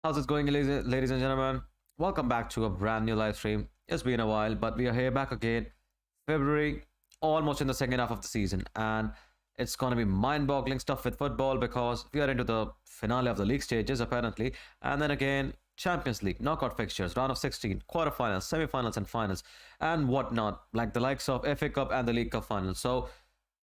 How's it going, ladies and gentlemen? Welcome back to a brand new live stream. It's been a while, but we are here back again. February, almost in the second half of the season, and it's gonna be mind-boggling stuff with football because we are into the finale of the league stages apparently, and then again Champions League knockout fixtures, round of 16, quarterfinals, semi-finals, and finals, and whatnot, like the likes of FA Cup and the League Cup finals. So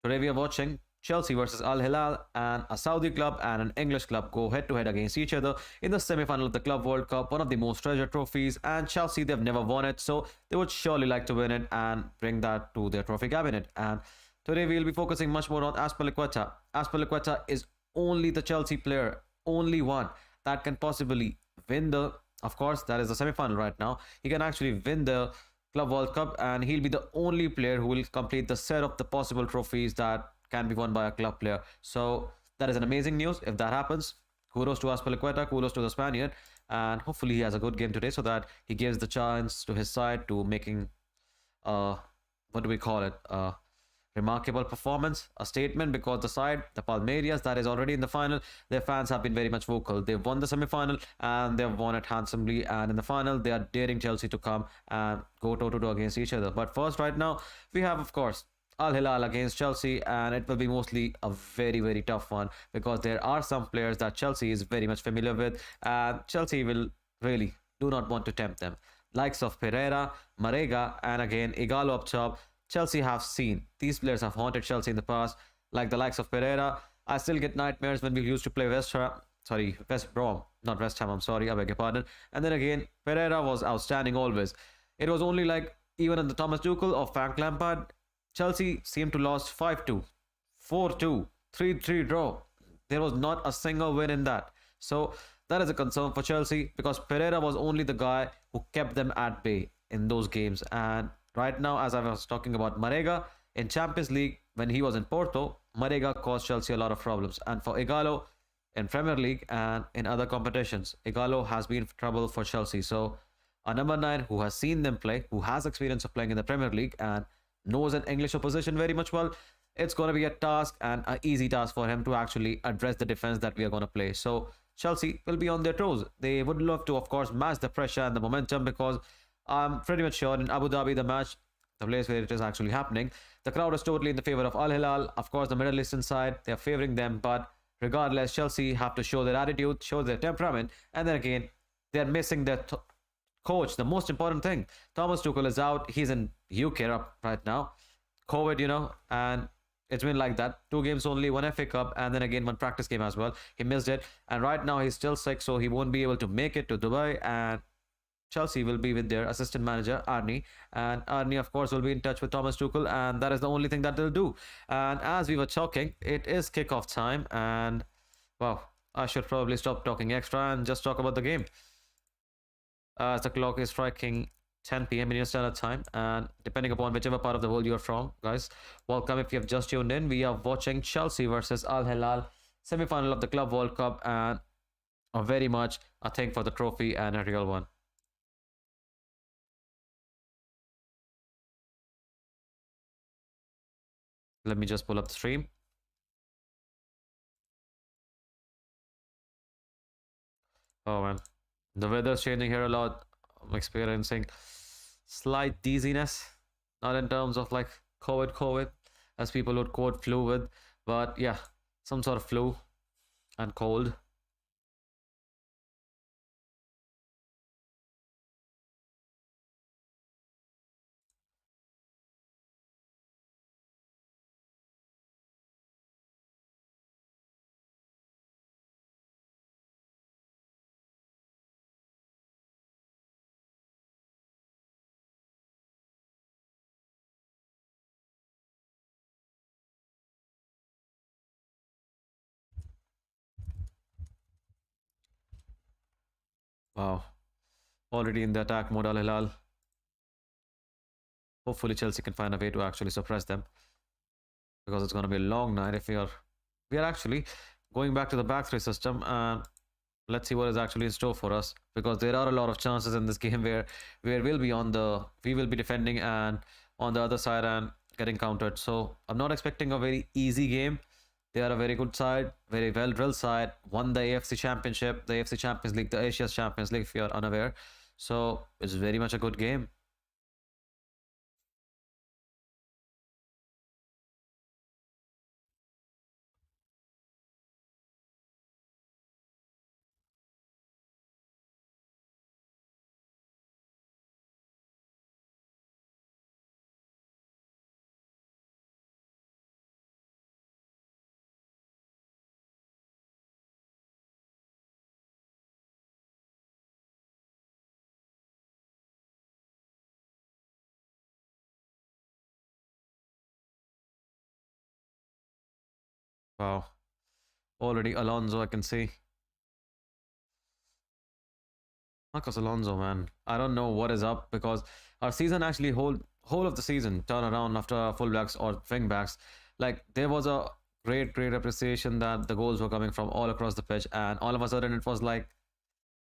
today we are watching Chelsea versus Al Hilal, and a Saudi club and an English club go head to head against each other in the semi final of the Club World Cup, one of the most treasured trophies. And Chelsea, they've never won it, so they would surely like to win it and bring that to their trophy cabinet. And today we'll be focusing much more on Azpilicueta. Azpilicueta is only the Chelsea player, only one that can possibly win the. Of course, that is the semi final right now. He can actually win the Club World Cup, and he'll be the only player who will complete the set of the possible trophies that can be won by a club player. So that is an amazing news. If that happens, kudos to Azpilicueta, kudos to the Spaniard, and hopefully he has a good game today so that he gives the chance to his side to making what do we call it? Remarkable performance, a statement, because the side, the Palmeiras, that is already in the final, their fans have been very much vocal. They've won the semi-final and they've won it handsomely, and in the final they are daring Chelsea to come and go toe-to-toe against each other. But first, right now, we have, of course, Al Hilal against Chelsea, and it will be mostly a very tough one because there are some players that Chelsea is very much familiar with, and Chelsea will really do not want to tempt them. Likes of Pereira, Marega, and again Igalo up top. Chelsea have seen these players have haunted Chelsea in the past, like the likes of Pereira. I still get nightmares when we used to play West Brom, not West Ham. I'm sorry, I beg your pardon. And then again, Pereira was outstanding always. It was only like even in the Thomas Tuchel or Frank Lampard, Chelsea seemed to lost 5-2, 4-2, 3-3 draw. There was not a single win in that. So that is a concern for Chelsea because Pereira was only the guy who kept them at bay in those games. And right now, as I was talking about Marega, in Champions League, when he was in Porto, Marega caused Chelsea a lot of problems. And for Igalo, in Premier League and in other competitions, Igalo has been trouble for Chelsea. So a number 9 who has seen them play, who has experience of playing in the Premier League and knows an English opposition very much well, it's going to be a task and an easy task for him to actually address the defense that we are going to play. So Chelsea will be on their toes. They would love to, of course, match the pressure and the momentum because I'm pretty much sure in Abu Dhabi, the match, the place where it is actually happening, the crowd is totally in the favor of Al Hilal. Of course, the Middle Eastern side, they are favoring them, but regardless, Chelsea have to show their attitude, show their temperament, and then again, they are missing their coach, the most important thing. Thomas Tuchel is out. He's in UK right now. COVID, and it's been like that. 2 games only, 1 FA Cup, and then again 1 practice game as well. He missed it, and right now he's still sick, so he won't be able to make it to Dubai. And Chelsea will be with their assistant manager, Arnie. And Arnie, of course, will be in touch with Thomas Tuchel, and that is the only thing that they'll do. And as we were talking, it is kickoff time, and wow, I should probably stop talking extra and just talk about the game. As the clock is striking 10 p.m. Indian Standard Time, and depending upon whichever part of the world you're from, guys, welcome. If you have just tuned in, we are watching Chelsea versus Al Hilal, semi-final of the Club World Cup, and a very much a thing for the trophy and a real one. Let me just pull up the stream. Oh man, the weather's changing here a lot. I'm experiencing slight dizziness, not in terms of like COVID, as people would quote flu with, but yeah, some sort of flu and cold. Wow, already in the attack mode, Al Hilal. Hopefully Chelsea can find a way to actually suppress them because it's going to be a long night if we are actually going back to the back 3 system, and let's see what is actually in store for us because there are a lot of chances in this game where we will be defending and on the other side and getting countered. So I'm not expecting a very easy game, They are a very good side, very well drilled side. Won the AFC Championship, the AFC Champions League, the Asia's Champions League, if you are unaware. So it's very much a good game. Wow. Already Alonso, I can see. Marcos Alonso, man. I don't know what is up because our season actually whole of the season turn around after fullbacks or wingbacks. Like there was a great appreciation that the goals were coming from all across the pitch, and all of a sudden it was like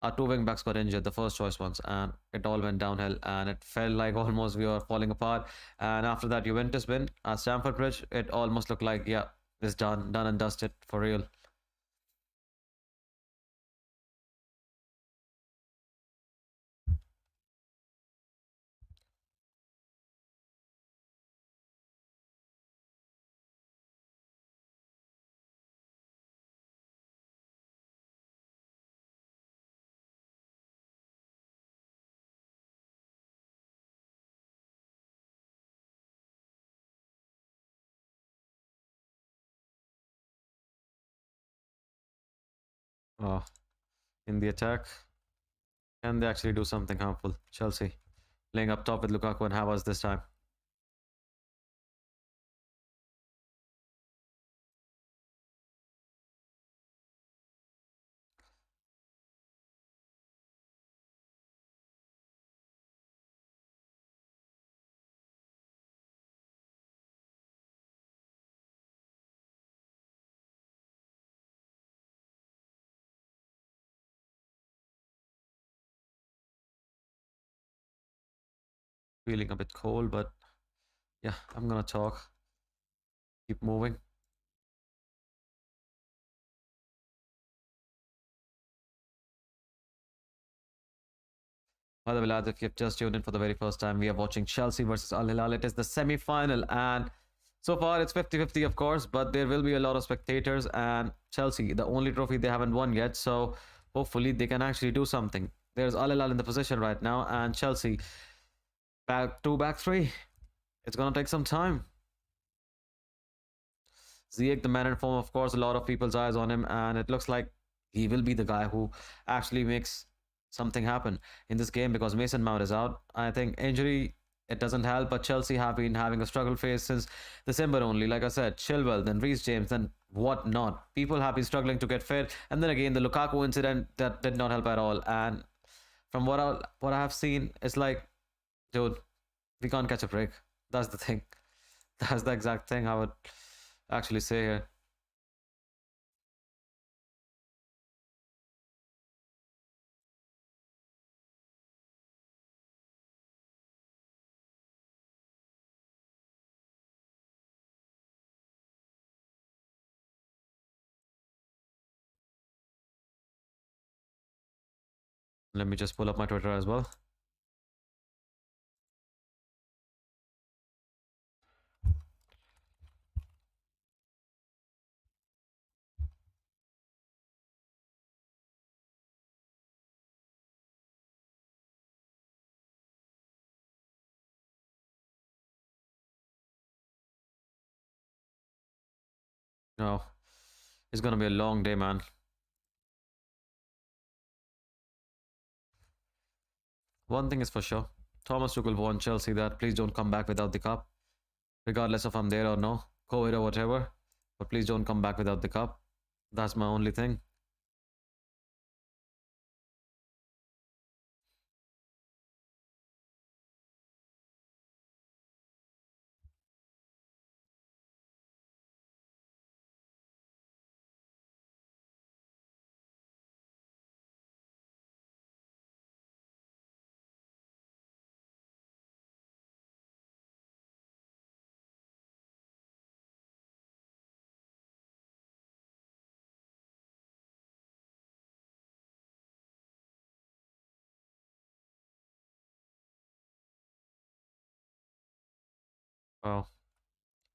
our two wingbacks got injured, the first choice ones, and it all went downhill. And it felt like almost we were falling apart. And after that Juventus win at Stamford Bridge, it almost looked like yeah, it's done and dusted for real. Oh, in the attack, can they actually do something harmful? Chelsea playing up top with Lukaku and Havertz this time. Feeling a bit cold, but yeah, I'm gonna talk. Keep moving. By the way, lads, if you've just tuned in for the very first time, we are watching Chelsea versus Al Hilal. It is the semi final, and so far it's 50-50, of course, but there will be a lot of spectators. And Chelsea, the only trophy they haven't won yet, so hopefully they can actually do something. There's Al Hilal in the position right now, and Chelsea back two, back three. It's gonna take some time. Ziyech, the man in form, of course, a lot of people's eyes on him, and it looks like he will be the guy who actually makes something happen in this game because Mason Mount is out. I think injury it doesn't help, but Chelsea have been having a struggle phase since December only. Like I said, Chilwell, then Reece James, then what not. People have been struggling to get fit, and then again the Lukaku incident that did not help at all. And from what I have seen, it's like, dude, we can't catch a break. That's the thing. That's the exact thing I would actually say here. Let me just pull up my Twitter as well. No, it's gonna be a long day, man. One thing is for sure. Thomas Tuchel warned Chelsea that please don't come back without the cup, regardless if I'm there or no, COVID or whatever. But please don't come back without the cup. That's my only thing. Wow.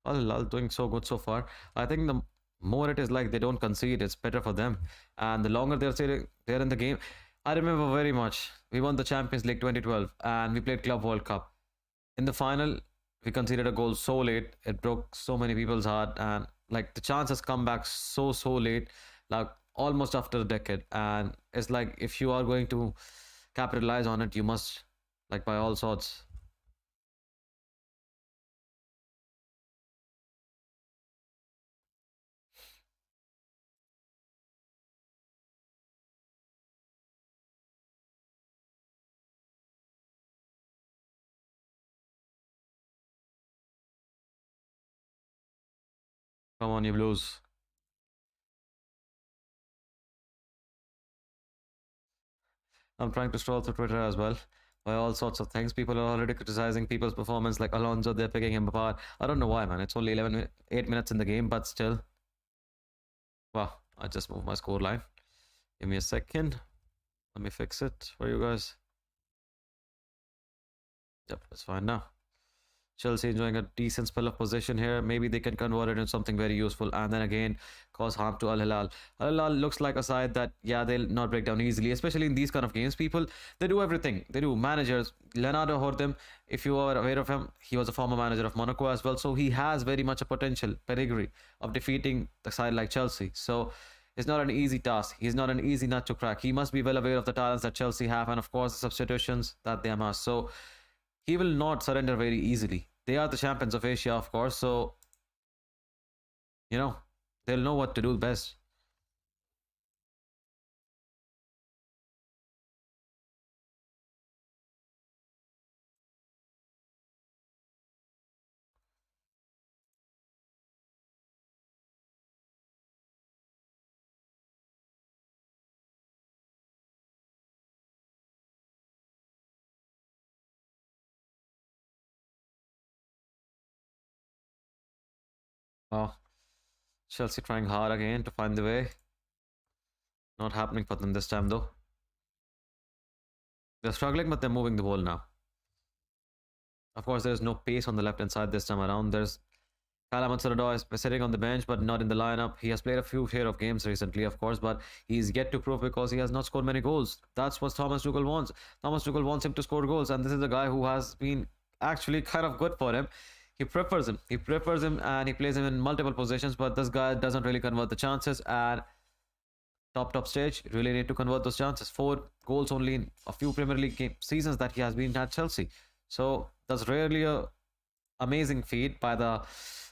Al Hilal doing so good so far. I think the more it is like they don't concede, it's better for them. And the longer they're in the game. I remember very much. We won the Champions League 2012 and we played Club World Cup. In the final, we conceded a goal so late. It broke so many people's heart, and like the chance has come back so late, like almost after a decade. And it's like if you are going to capitalize on it, you must like by all sorts. Come on, you Blues. I'm trying to scroll through Twitter as well. By all sorts of things, people are already criticizing people's performance. Like Alonso, they're picking him apart. I don't know why, man. It's only 8 minutes in the game, but still. Wow, I just moved my score line. Give me a second. Let me fix it for you guys. Yep, it's fine now. Chelsea enjoying a decent spell of possession here. Maybe they can convert it into something very useful and then again cause harm to Al Hilal. Al Hilal looks like a side that, yeah, they'll not break down easily, especially in these kind of games. People, they do everything. They do managers. Leonardo Hortem, if you are aware of him, he was a former manager of Monaco as well. So he has very much a potential pedigree of defeating the side like Chelsea. So it's not an easy task. He's not an easy nut to crack. He must be well aware of the talents that Chelsea have and, of course, the substitutions that they amass. So he will not surrender very easily. They are the champions of Asia, of course, so you know they'll know what to do best. Oh, Chelsea trying hard again to find the way. Not happening for them this time though. They're struggling, but they're moving the ball now. Of course, there's no pace on the left hand side this time around. There's Kalaman Sarado is sitting on the bench, but not in the lineup. He has played a few share of games recently, of course, but he's yet to prove because he has not scored many goals. That's what Thomas Tuchel wants. Thomas Tuchel wants him to score goals, and this is a guy who has been actually kind of good for him. He prefers him. He prefers him, and he plays him in multiple positions. But this guy doesn't really convert the chances. And top stage, really need to convert those chances. 4 goals only in a few Premier League seasons that he has been at Chelsea. So that's rarely a amazing feat by the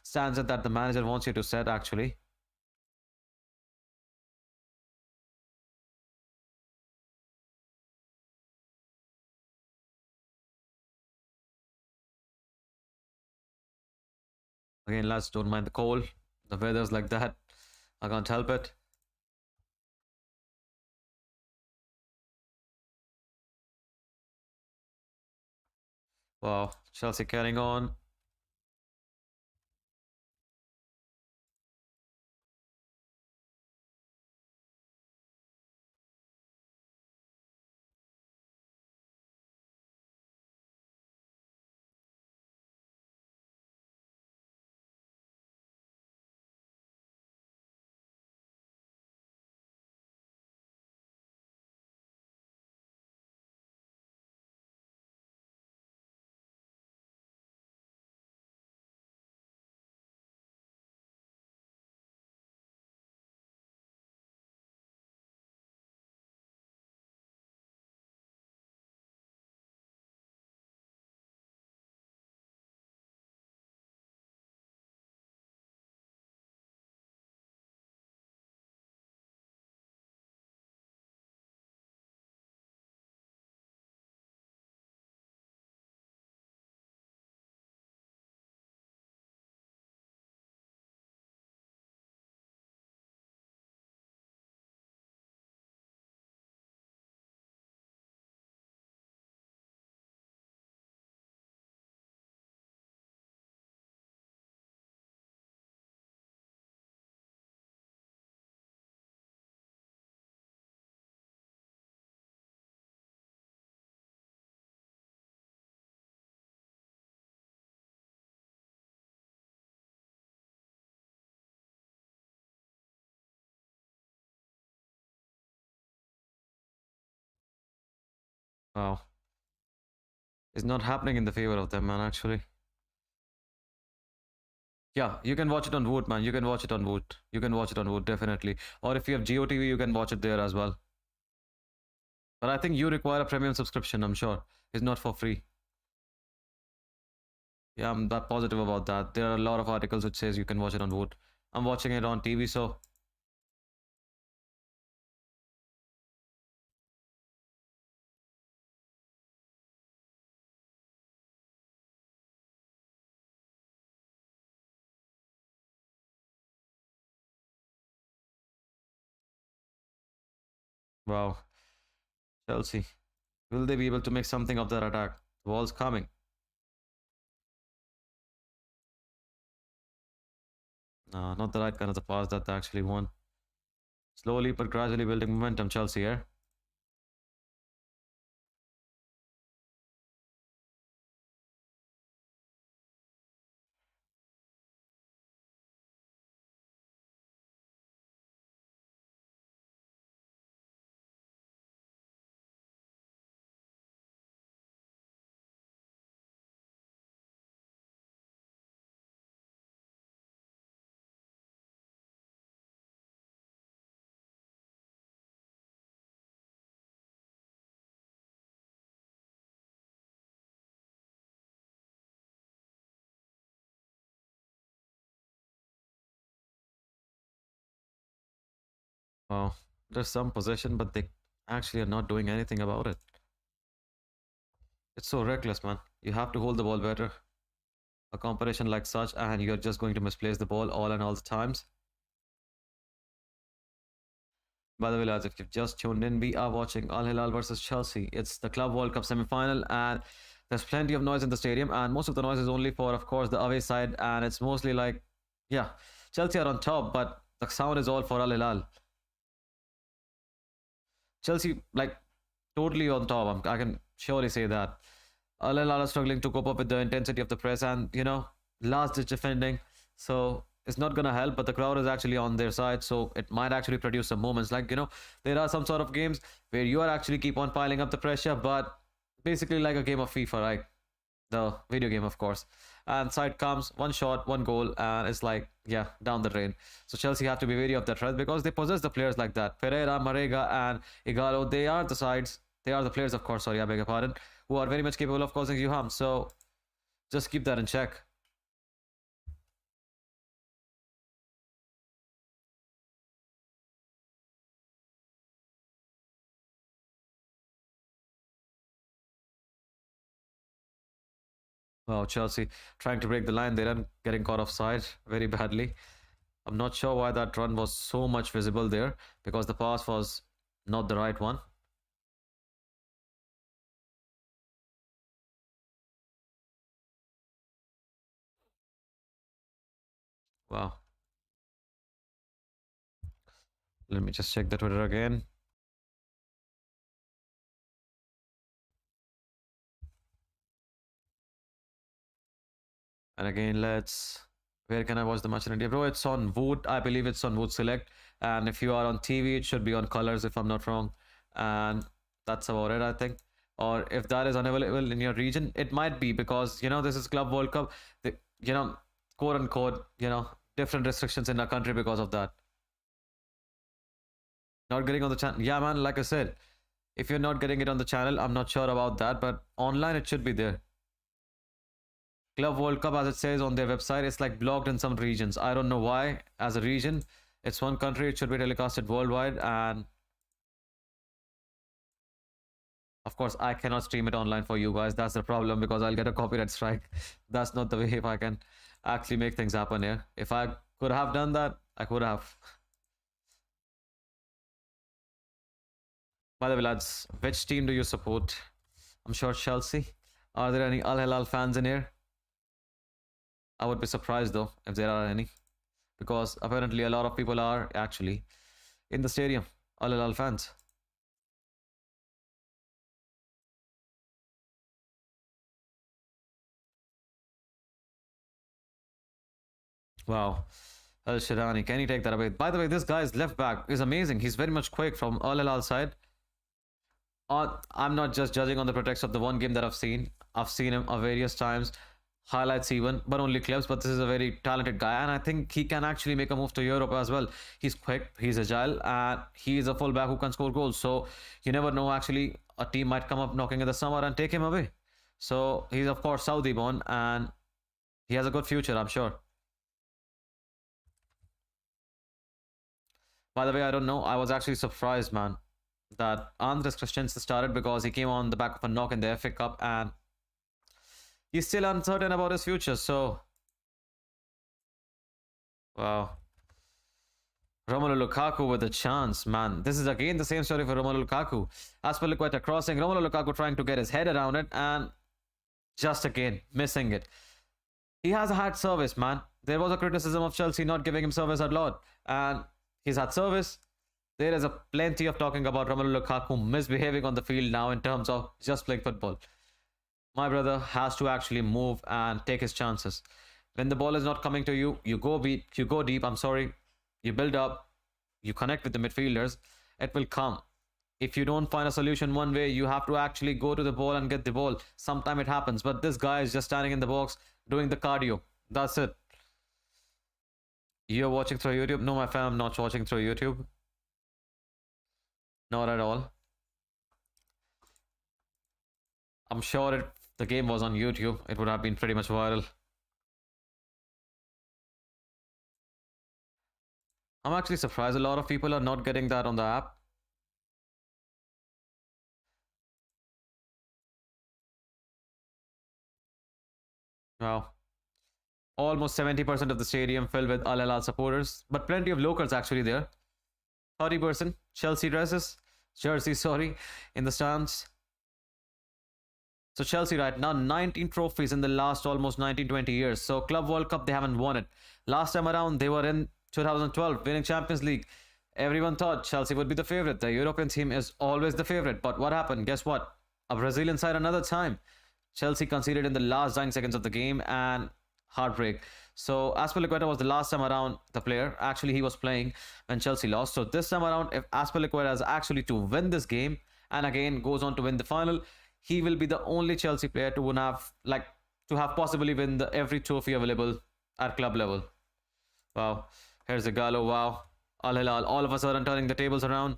standard that the manager wants you to set, actually. Again, lads, don't mind the cold. The weather's like that. I can't help it. Wow, Chelsea carrying on. Wow. It's not happening in the favor of them, man, actually. Yeah, you can watch it on Woot, man. You can watch it on Woot. You can watch it on Woot, definitely. Or if you have GeoTV, you can watch it there as well. But I think you require a premium subscription, I'm sure. It's not for free. Yeah, I'm that positive about that. There are a lot of articles which says you can watch it on Woot. I'm watching it on TV, so wow. Chelsea. Will they be able to make something of their attack? The ball's coming. Not the right kind of the pass that they actually won. Slowly but gradually building momentum, Chelsea here. Wow. There's some possession, but they actually are not doing anything about it. It's so reckless, man. You have to hold the ball better. A competition like such, and you're just going to misplace the ball all and all the times. By the way, lads, if you've just tuned in, we are watching Al Hilal versus Chelsea. It's the Club World Cup semi-final, and there's plenty of noise in the stadium, and most of the noise is only for, of course, the away side, and it's mostly like, yeah, Chelsea are on top, but the sound is all for Al Hilal. Chelsea, like, totally on top. I can surely say that. Al Hilal are struggling to cope up with the intensity of the press and, last ditch defending. So it's not going to help, but the crowd is actually on their side. So it might actually produce some moments. Like, there are some sort of games where you are actually keep on piling up the pressure, but basically like a game of FIFA, right? The video game, of course. And side comes one shot, one goal, and it's like, yeah, down the drain. So Chelsea have to be wary of that threat because they possess the players like that. Pereira, Marega, and Igalo, they are the sides. They are the players, of course, sorry, I beg your pardon, who are very much capable of causing you harm. So just keep that in check. Wow, Chelsea trying to break the line there and getting caught offside very badly. I'm not sure why that run was so much visible there because the pass was not the right one. Wow. Let me just check the Twitter again. And again, where can I watch the match in India? Bro, it's on Voot. I believe it's on Voot Select. And if you are on TV, it should be on Colors if I'm not wrong. And that's about it, I think. Or if that is unavailable in your region, it might be because, this is Club World Cup. The, quote unquote, different restrictions in our country because of that. Not getting on the channel. Yeah, man, like I said, if you're not getting it on the channel, I'm not sure about that. But online, it should be there. Club World Cup, as it says on their website, it's like blocked in some regions. I don't know why. As a region, it's one country. It should be telecasted worldwide. And of course, I cannot stream it online for you guys. That's the problem because I'll get a copyright strike. That's not the way if I can actually make things happen here. If I could have done that, I could have. By the way, lads, which team do you support? I'm sure Chelsea. Are there any Al Hilal fans in here? I would be surprised though if there are any, because apparently a lot of people are actually in the stadium, Al Hilal fans. Wow. Al Shirani, can you take that away? By the way, this guy's left back is amazing. He's very much quick from Al Hilal side. I'm not just judging on the pretext of the one game that I've seen. I've seen him various times, highlights even, but only clips. But this is a very talented guy, and I think he can actually make a move to Europe as well. He's quick, he's agile, and he's a fullback who can score goals. So you never know. Actually, a team might come up knocking in the summer and take him away. So he's of course Saudi born, and he has a good future, I'm sure. By the way, I don't know. I was actually surprised, man, that Andres Christensen started because he came on the back of a knock in the FA Cup and he's still uncertain about his future. So, wow. Romelu Lukaku with a chance, man. This is again the same story for Romelu Lukaku. Azpilicueta crossing, Romelu Lukaku trying to get his head around it and just again missing it. He has had service, man. There was a criticism of Chelsea not giving him service a lot, and he's had service. There is a plenty of talking about Romelu Lukaku misbehaving on the field now in terms of just playing football. My brother has to actually move and take his chances. When the ball is not coming to you, you go deep. I'm sorry, you build up, you connect with the midfielders. It will come. If you don't find a solution one way, you have to actually go to the ball and get the ball. Sometimes it happens, but this guy is just standing in the box doing the cardio. That's it. You're watching through YouTube? No, my fam, I'm not watching through YouTube. Not at all. I'm sure if the game was on YouTube, it would have been pretty much viral. I'm actually surprised a lot of people are not getting that on the app. Wow. Almost 70% of the stadium filled with Al Hilal supporters, but plenty of locals actually there. 30% Chelsea dresses, jersey, sorry, in the stands. So Chelsea right now 19 trophies in the last almost 19-20 years. So Club World Cup, they haven't won it. Last time around, they were in 2012 winning Champions League. Everyone thought Chelsea would be the favorite. The European team is always the favorite. But what happened? Guess what? A Brazilian side another time. Chelsea conceded in the last 9 seconds of the game and heartbreak. So Azpilicueta was the last time around the player. Actually, he was playing when Chelsea lost. So this time around, if Azpilicueta is actually to win this game and again goes on to win the final, he will be the only Chelsea player to have possibly win the every trophy available at club level. Wow. Here's the Gallo. Wow. Al Hilal all of a sudden turning the tables around.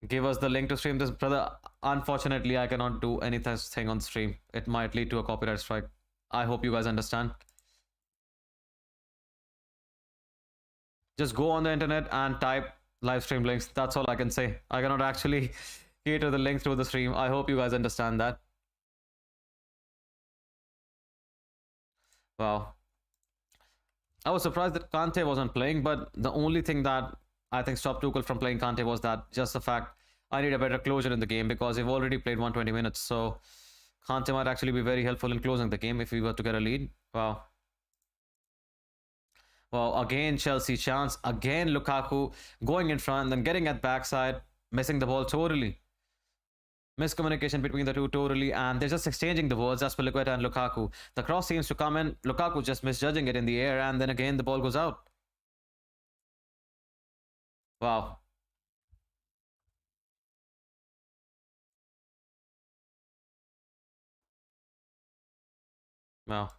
Give us the link to stream this, brother. Unfortunately, I cannot do anything on stream. It might lead to a copyright strike. I hope you guys understand. Just go on the internet and type live stream links. That's all I can say. I cannot actually cater the link through the stream. I hope you guys understand that. Wow. I was surprised that Kante wasn't playing, but the only thing that I think stopped Tuchel from playing Kante was that just the fact I need a better closure in the game because we've already played 120 minutes. So Kante might actually be very helpful in closing the game if we were to get a lead. Wow. Well, again, Chelsea chance. Again, Lukaku going in front, then getting at backside, missing the ball totally. Miscommunication between the two totally, and they're just exchanging the words, Azpilicueta and Lukaku. The cross seems to come in. Lukaku just misjudging it in the air, and then again the ball goes out. Wow. Wow.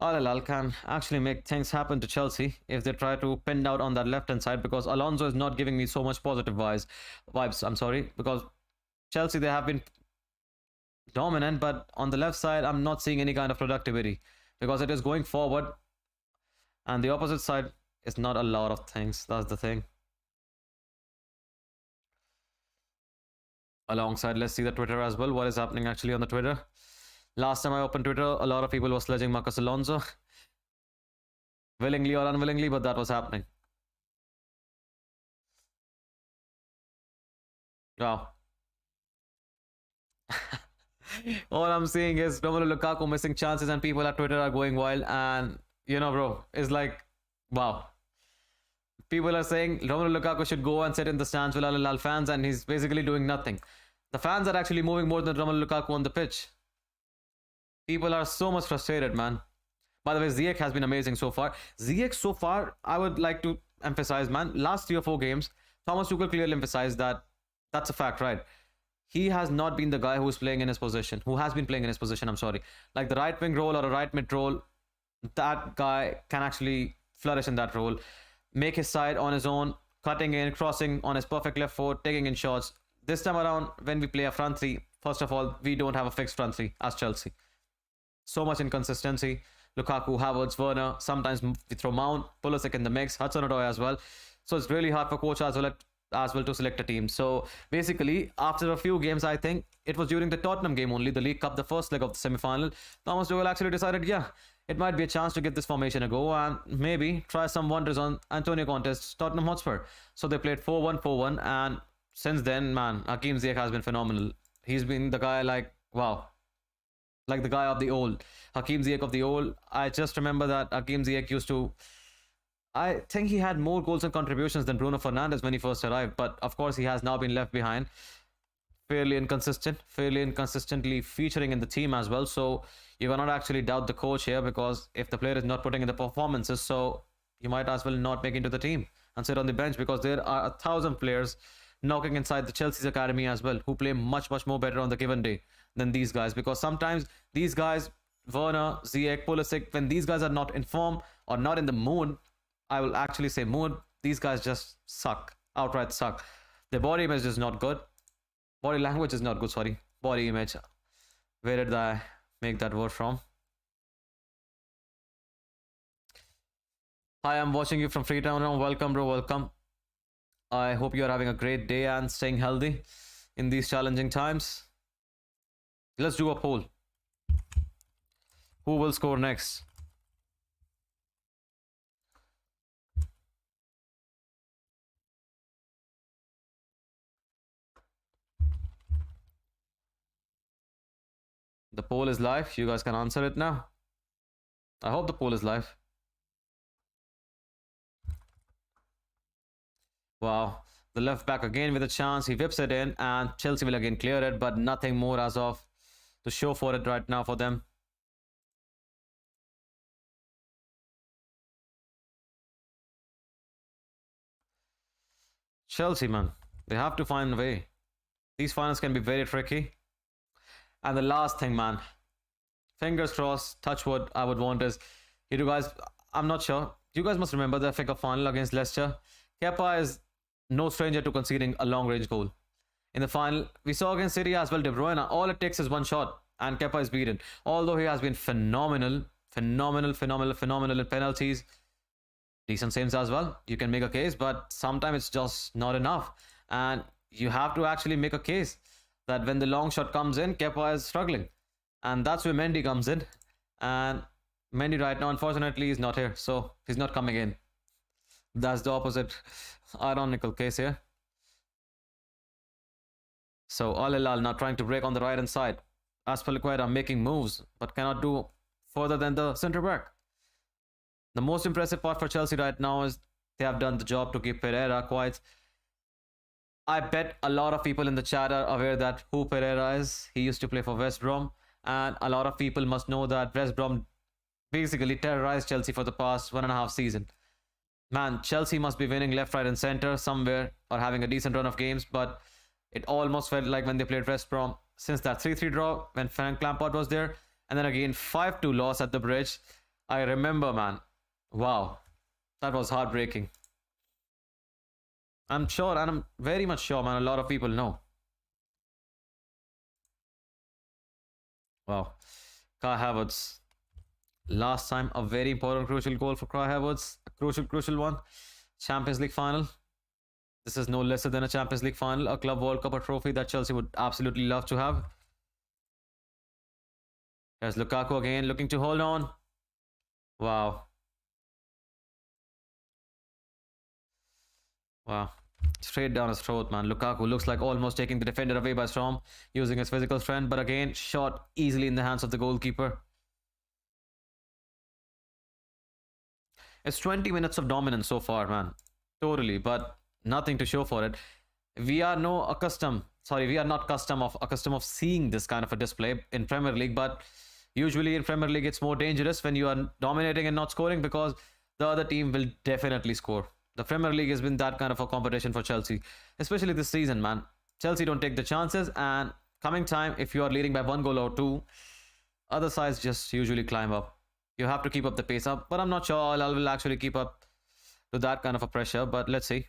Al Hilal can actually make things happen to Chelsea if they try to pin down on that left hand side because Alonso is not giving me so much positive vibes. I'm sorry, because Chelsea, they have been dominant, but on the left side I'm not seeing any kind of productivity because it is going forward and the opposite side is not a lot of things. That's the thing. Alongside, let's see the Twitter as well. What is happening actually on the Twitter? Last time I opened Twitter, a lot of people were sledging Marcos Alonso. Willingly or unwillingly, but that was happening. Wow. All I'm seeing is Romelu Lukaku missing chances and people at Twitter are going wild. And, you know, bro, it's like, wow. People are saying Romelu Lukaku should go and sit in the stands with Al Hilal fans and he's basically doing nothing. The fans are actually moving more than Romelu Lukaku on the pitch. People are so much frustrated, man. By the way, Ziyech has been amazing so far. Ziyech so far, I would like to emphasize, man, last 3 or 4 games, Thomas Tuchel clearly emphasized that that's a fact, right? He has not been the guy who's playing in his position, who has been playing in his position, I'm sorry. Like the right wing role or a right mid role, that guy can actually flourish in that role, make his side on his own, cutting in, crossing on his perfect left foot, taking in shots. This time around, when we play a front three, first of all, we don't have a fixed front three as Chelsea. So much inconsistency. Lukaku, Havertz, Werner. Sometimes we throw Mount, Pulisic in the mix, Hudson-Odoi as well. So it's really hard for coach as well to select a team. So basically, after a few games, I think it was during the Tottenham game only, the League Cup, the first leg of the semi-final, Thomas Tuchel actually decided, yeah, it might be a chance to give this formation a go and maybe try some wonders on Antonio Conte's Tottenham Hotspur. So they played 4-1, 4-1, and since then, man, Hakim Ziyech has been phenomenal. He's been the guy like, wow, like the guy of the old. Hakim Ziyech of the old. I just remember that Hakim Ziyech used to, I think he had more goals and contributions than Bruno Fernandes when he first arrived. But of course, he has now been left behind. Fairly inconsistent, fairly inconsistently featuring in the team as well. So you cannot actually doubt the coach here, because if the player is not putting in the performances, so you might as well not make into the team and sit on the bench, because there are 1,000 players knocking inside the Chelsea's academy as well who play much, much more better on the given day than these guys. Because sometimes these guys, Werner, Ziyech, Pulisic, when these guys are not in form or not in the mood, I will actually say mood, these guys just suck, outright suck. Their body image is not good. Body language is not good, sorry. Body image. Where did I make that word from? Hi, I'm watching you from Freetown. Welcome, bro, welcome. I hope you are having a great day and staying healthy in these challenging times. Let's do a poll. Who will score next? The poll is live. You guys can answer it now. I hope the poll is live. Wow. The left back again with a chance. He whips it in and Chelsea will again clear it, but nothing more as of to show for it right now for them. Chelsea, man. They have to find a way. These finals can be very tricky. And the last thing, man. Fingers crossed, touch wood, I would want is, you guys, I'm not sure. You guys must remember the FA Cup final against Leicester. Kepa is no stranger to conceding a long-range goal. In the final, we saw against City as well, De Bruyne, all it takes is one shot and Kepa is beaten. Although he has been phenomenal in penalties. Decent saves as well. You can make a case, but sometimes it's just not enough. And you have to actually make a case that when the long shot comes in, Kepa is struggling. And that's where Mendy comes in. And Mendy right now, unfortunately, is not here. So he's not coming in. That's the opposite ironical case here. So Al Hilal now trying to break on the right hand side. Azpilicueta making moves, but cannot do further than the centre back. The most impressive part for Chelsea right now is they have done the job to keep Pereira quiet. I bet a lot of people in the chat are aware that who Pereira is. He used to play for West Brom. And a lot of people must know that West Brom basically terrorized Chelsea for the past 1.5 seasons. Man, Chelsea must be winning left, right and centre somewhere or having a decent run of games. But it almost felt like when they played West Brom, since that 3-3 draw when Frank Lampard was there. And then again 5-2 loss at the Bridge. I remember, man. Wow. That was heartbreaking. I'm sure, and I'm very much sure, man, a lot of people know. Wow. Kai Havertz. Last time, a very important, crucial goal for Kai Havertz. A crucial one. Champions League final. This is no lesser than a Champions League final. A Club World Cup, a trophy that Chelsea would absolutely love to have. There's Lukaku again, looking to hold on. Wow. Wow. Straight down his throat, man. Lukaku looks like almost taking the defender away by storm, using his physical strength, but again, shot easily in the hands of the goalkeeper. It's 20 minutes of dominance so far, man. Totally, but nothing to show for it. We are not accustomed of seeing this kind of a display in Premier League, but Usually in Premier League, it's more dangerous when you are dominating and not scoring because the other team will definitely score. The Premier League has been that kind of a competition for Chelsea, especially this season, man. Chelsea don't take the chances, and coming time, if you are leading by 1 goal or two, other sides just usually climb up. You have to keep up the pace up, but I'm not sure Al Hilal will actually keep up to that kind of a pressure, but let's see.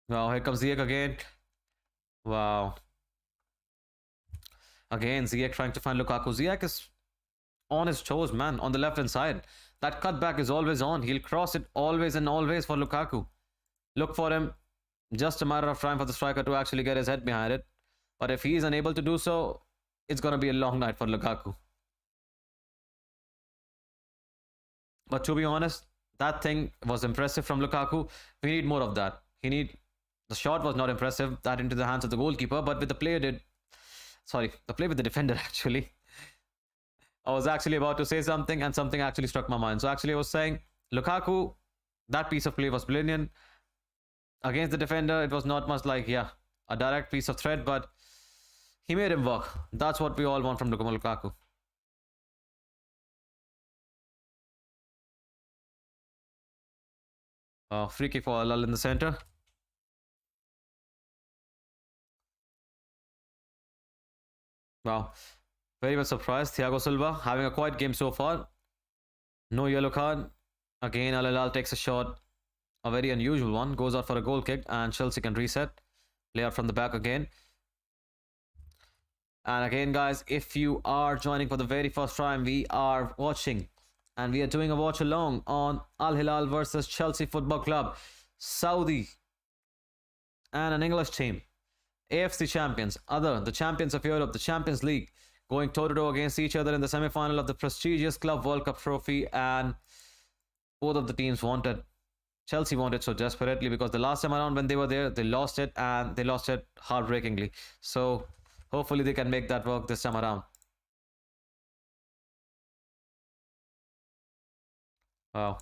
Wow, here comes Ziyech again. Wow. Again, Ziyech trying to find Lukaku. Ziyech is on his toes, man, on the left-hand side. That cutback is always on. He'll cross it always and always for Lukaku. Look for him. Just a matter of time for the striker to actually get his head behind it. But if he is unable to do so, it's going to be a long night for Lukaku. But to be honest, that thing was impressive from Lukaku. We need more of that. The shot was not impressive, that into the hands of the goalkeeper, but with the play with the defender actually. I was actually about to say something and something actually struck my mind. So actually I was saying, Lukaku, that piece of play was brilliant. Against the defender, it was not much like, yeah, a direct piece of threat, but he made him work. That's what we all want from Lukaku. Free kick for Al Hilal in the center. Wow. Very much surprised. Thiago Silva having a quiet game so far. No yellow card. Again, Al Hilal takes a shot. A very unusual one. Goes out for a goal kick and Chelsea can reset. Play out from the back again. And again, guys, if you are joining for the very first time, we are watching and we are doing a watch along on Al Hilal versus Chelsea Football Club. Saudi and an English team. AFC champions, the champions of Europe, the Champions League, going toe-to-toe against each other in the semi-final of the prestigious Club World Cup trophy, and both of the teams wanted. Chelsea wanted so desperately because the last time around when they were there, they lost it, and they lost it heartbreakingly. So hopefully they can make that work this time around. Wow.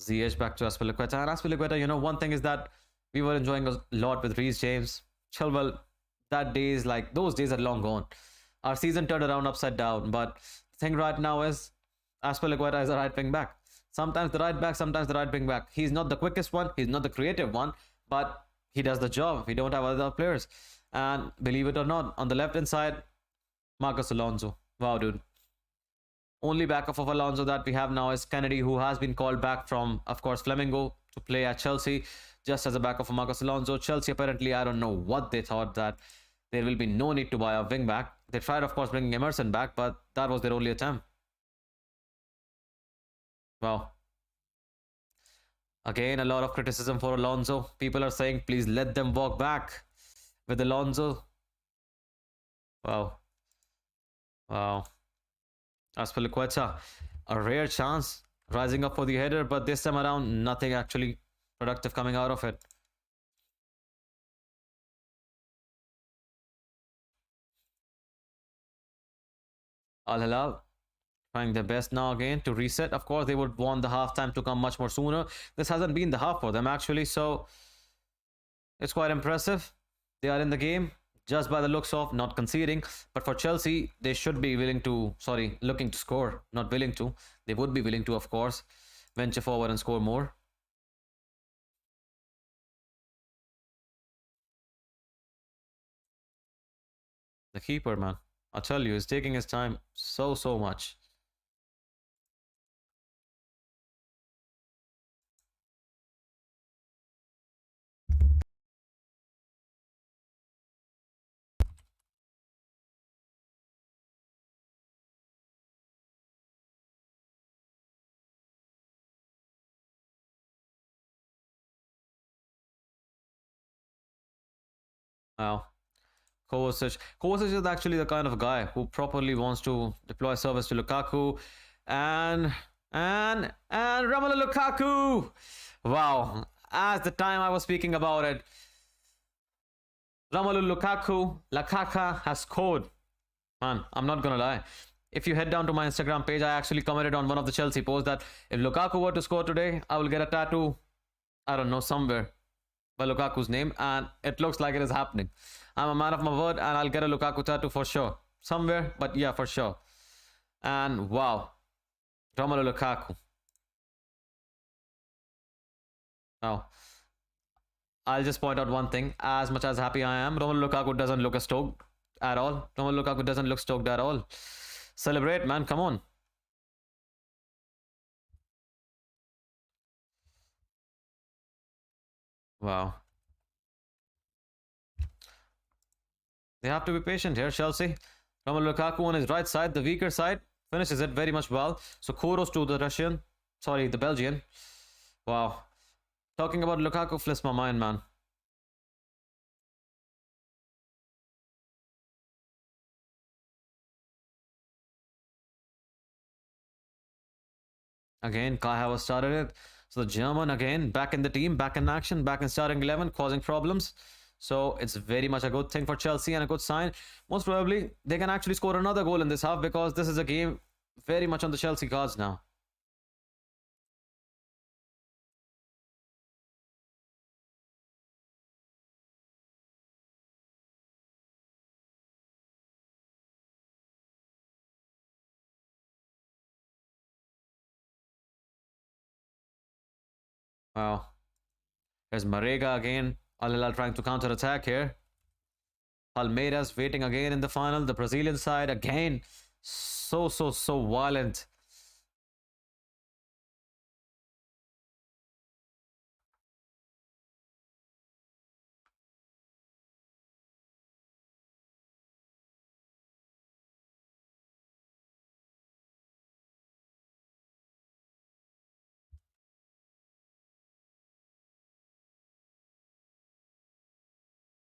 Ziyech back to Azpilicueta. And Azpilicueta, one thing is that we were enjoying a lot with Reece James. Chilwell, those days are long gone. Our season turned around upside down. But the thing right now is Azpilicueta is a right wing back. Sometimes the right back, sometimes the right wing back. He's not the quickest one. He's not the creative one. But he does the job. We don't have other players. And believe it or not, on the left hand side, Marcos Alonso. Wow, dude. Only backup of Alonso that we have now is Kennedy, who has been called back from, of course, Flamengo to play at Chelsea, just as a backup for Marcos Alonso. Chelsea, apparently, I don't know what they thought, that there will be no need to buy a wing back. They tried, of course, bringing Emerson back, but that was their only attempt. Wow. Again, a lot of criticism for Alonso. People are saying, please let them walk back with Alonso. Wow. Wow. Azpilicueta, a rare chance rising up for the header, but this time around, nothing actually productive coming out of it. Al Hilal trying their best now again to reset. Of course, they would want the halftime to come much more sooner. This hasn't been the half for them actually, so it's quite impressive. They are in the game just by the looks of not conceding. But for Chelsea, they should be looking to score, not willing to. They would be willing to, of course, venture forward and score more. The keeper, man, I tell you, is taking his time so much. Wow. Kovacic is actually the kind of guy who properly wants to deploy service to Lukaku, and Romelu Lukaku. Wow. As the time I was speaking about it, Romelu Lukaku has scored. Man, I'm not gonna lie. If you head down to my Instagram page, I actually commented on one of the Chelsea posts that if Lukaku were to score today, I will get a tattoo, I don't know, somewhere by Lukaku's name, and it looks like it is happening. I'm a man of my word, and I'll get a Lukaku tattoo for sure. Somewhere, but yeah, for sure. And wow, Romelu Lukaku. Now, I'll just point out one thing. As much as happy I am, Romelu Lukaku doesn't look stoked at all. Romelu Lukaku doesn't look stoked at all. Celebrate, man. Come on. Wow. They have to be patient here, Chelsea. Romelu Lukaku on his right side, the weaker side, finishes it very much well. So kudos to the Russian. Sorry, the Belgian. Wow. Talking about Lukaku flips my mind, man. Again, Kai Havertz started it. So the German again back in the team, back in action, back in starting 11, causing problems. So it's very much a good thing for Chelsea and a good sign. Most probably they can actually score another goal in this half because this is a game very much on the Chelsea cards now. Wow. There's Marega again. Al Hilal trying to counter attack here. Palmeiras waiting again in the final. The Brazilian side again. So violent.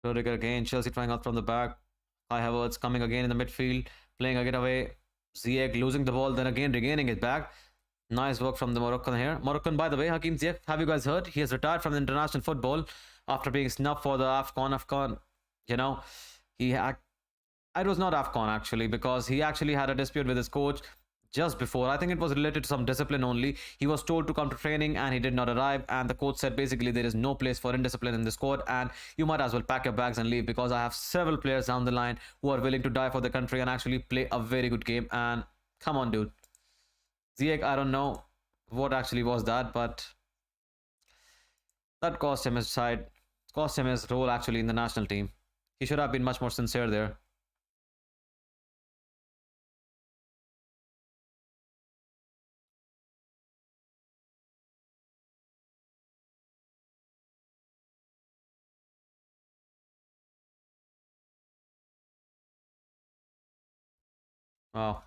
Rudiger again. Chelsea trying out from the back. Kai Havertz coming again in the midfield. Playing again away. Ziyech losing the ball. Then again regaining it back. Nice work from the Moroccan here. Moroccan, by the way, Hakim Ziyech, have you guys heard? He has retired from international football after being snubbed for the AFCON. You know, he had. It was not AFCON actually because he actually had a dispute with his coach just before. I think it was related to some discipline only. He was told to come to training and he did not arrive. And the coach said basically there is no place for indiscipline in the squad and you might as well pack your bags and leave because I have several players down the line who are willing to die for the country and actually play a very good game. And come on, dude. Ziyech, I don't know what actually was that, but that cost him his role actually in the national team. He should have been much more sincere there. Wow.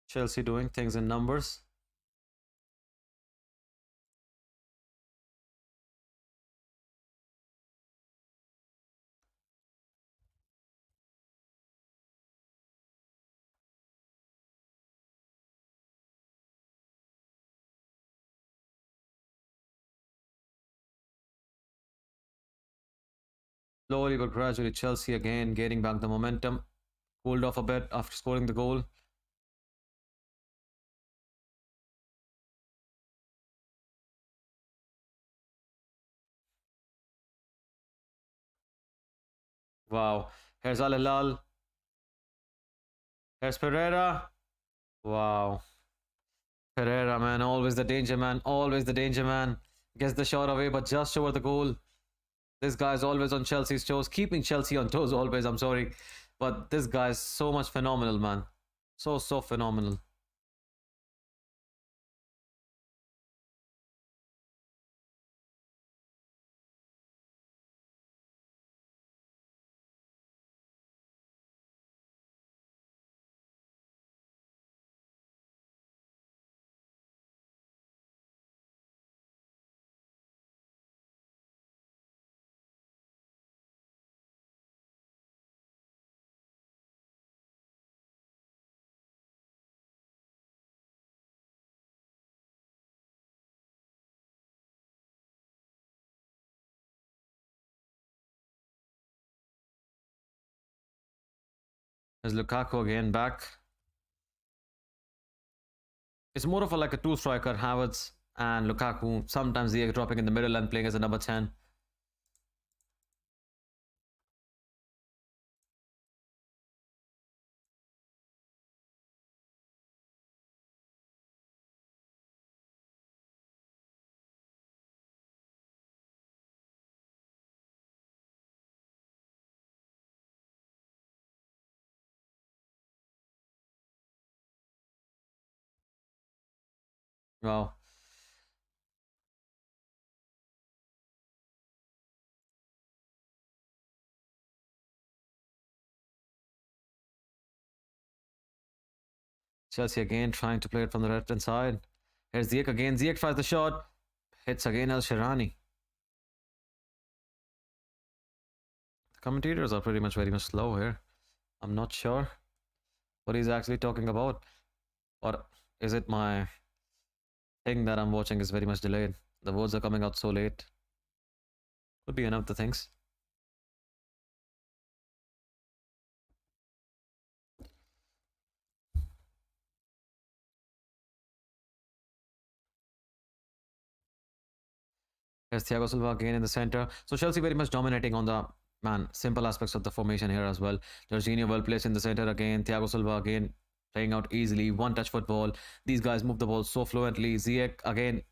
Chelsea doing things in numbers. Slowly but gradually, Chelsea again gaining back the momentum. Cooled off a bit after scoring the goal. Wow. Here's Al Hilal. Here's Pereira. Wow. Pereira, man. Always the danger man. Always the danger man. Gets the shot away, but just over the goal. This guy's always on Chelsea's toes. Keeping Chelsea on toes always, I'm sorry. But this guy's so much phenomenal, man. So phenomenal. There's Lukaku again back. It's more of a like a two striker, Havertz and Lukaku. Sometimes they are dropping in the middle and playing as a number 10. Wow. Chelsea again trying to play it from the left hand side. Here's Ziyech again. Ziyech tries the shot. Hits again El Sharani. The commentators are pretty much very much slow here. I'm not sure what he's actually talking about. Or is it my thing that I'm watching is very much delayed? The words are coming out so late. Could be one of the things. Here's Thiago Silva again in the center. So Chelsea very much dominating on the simple aspects of the formation here as well. Jorginho well placed in the center again. Thiago Silva again playing out easily. One touch football. These guys move the ball so fluently. Ziyech again,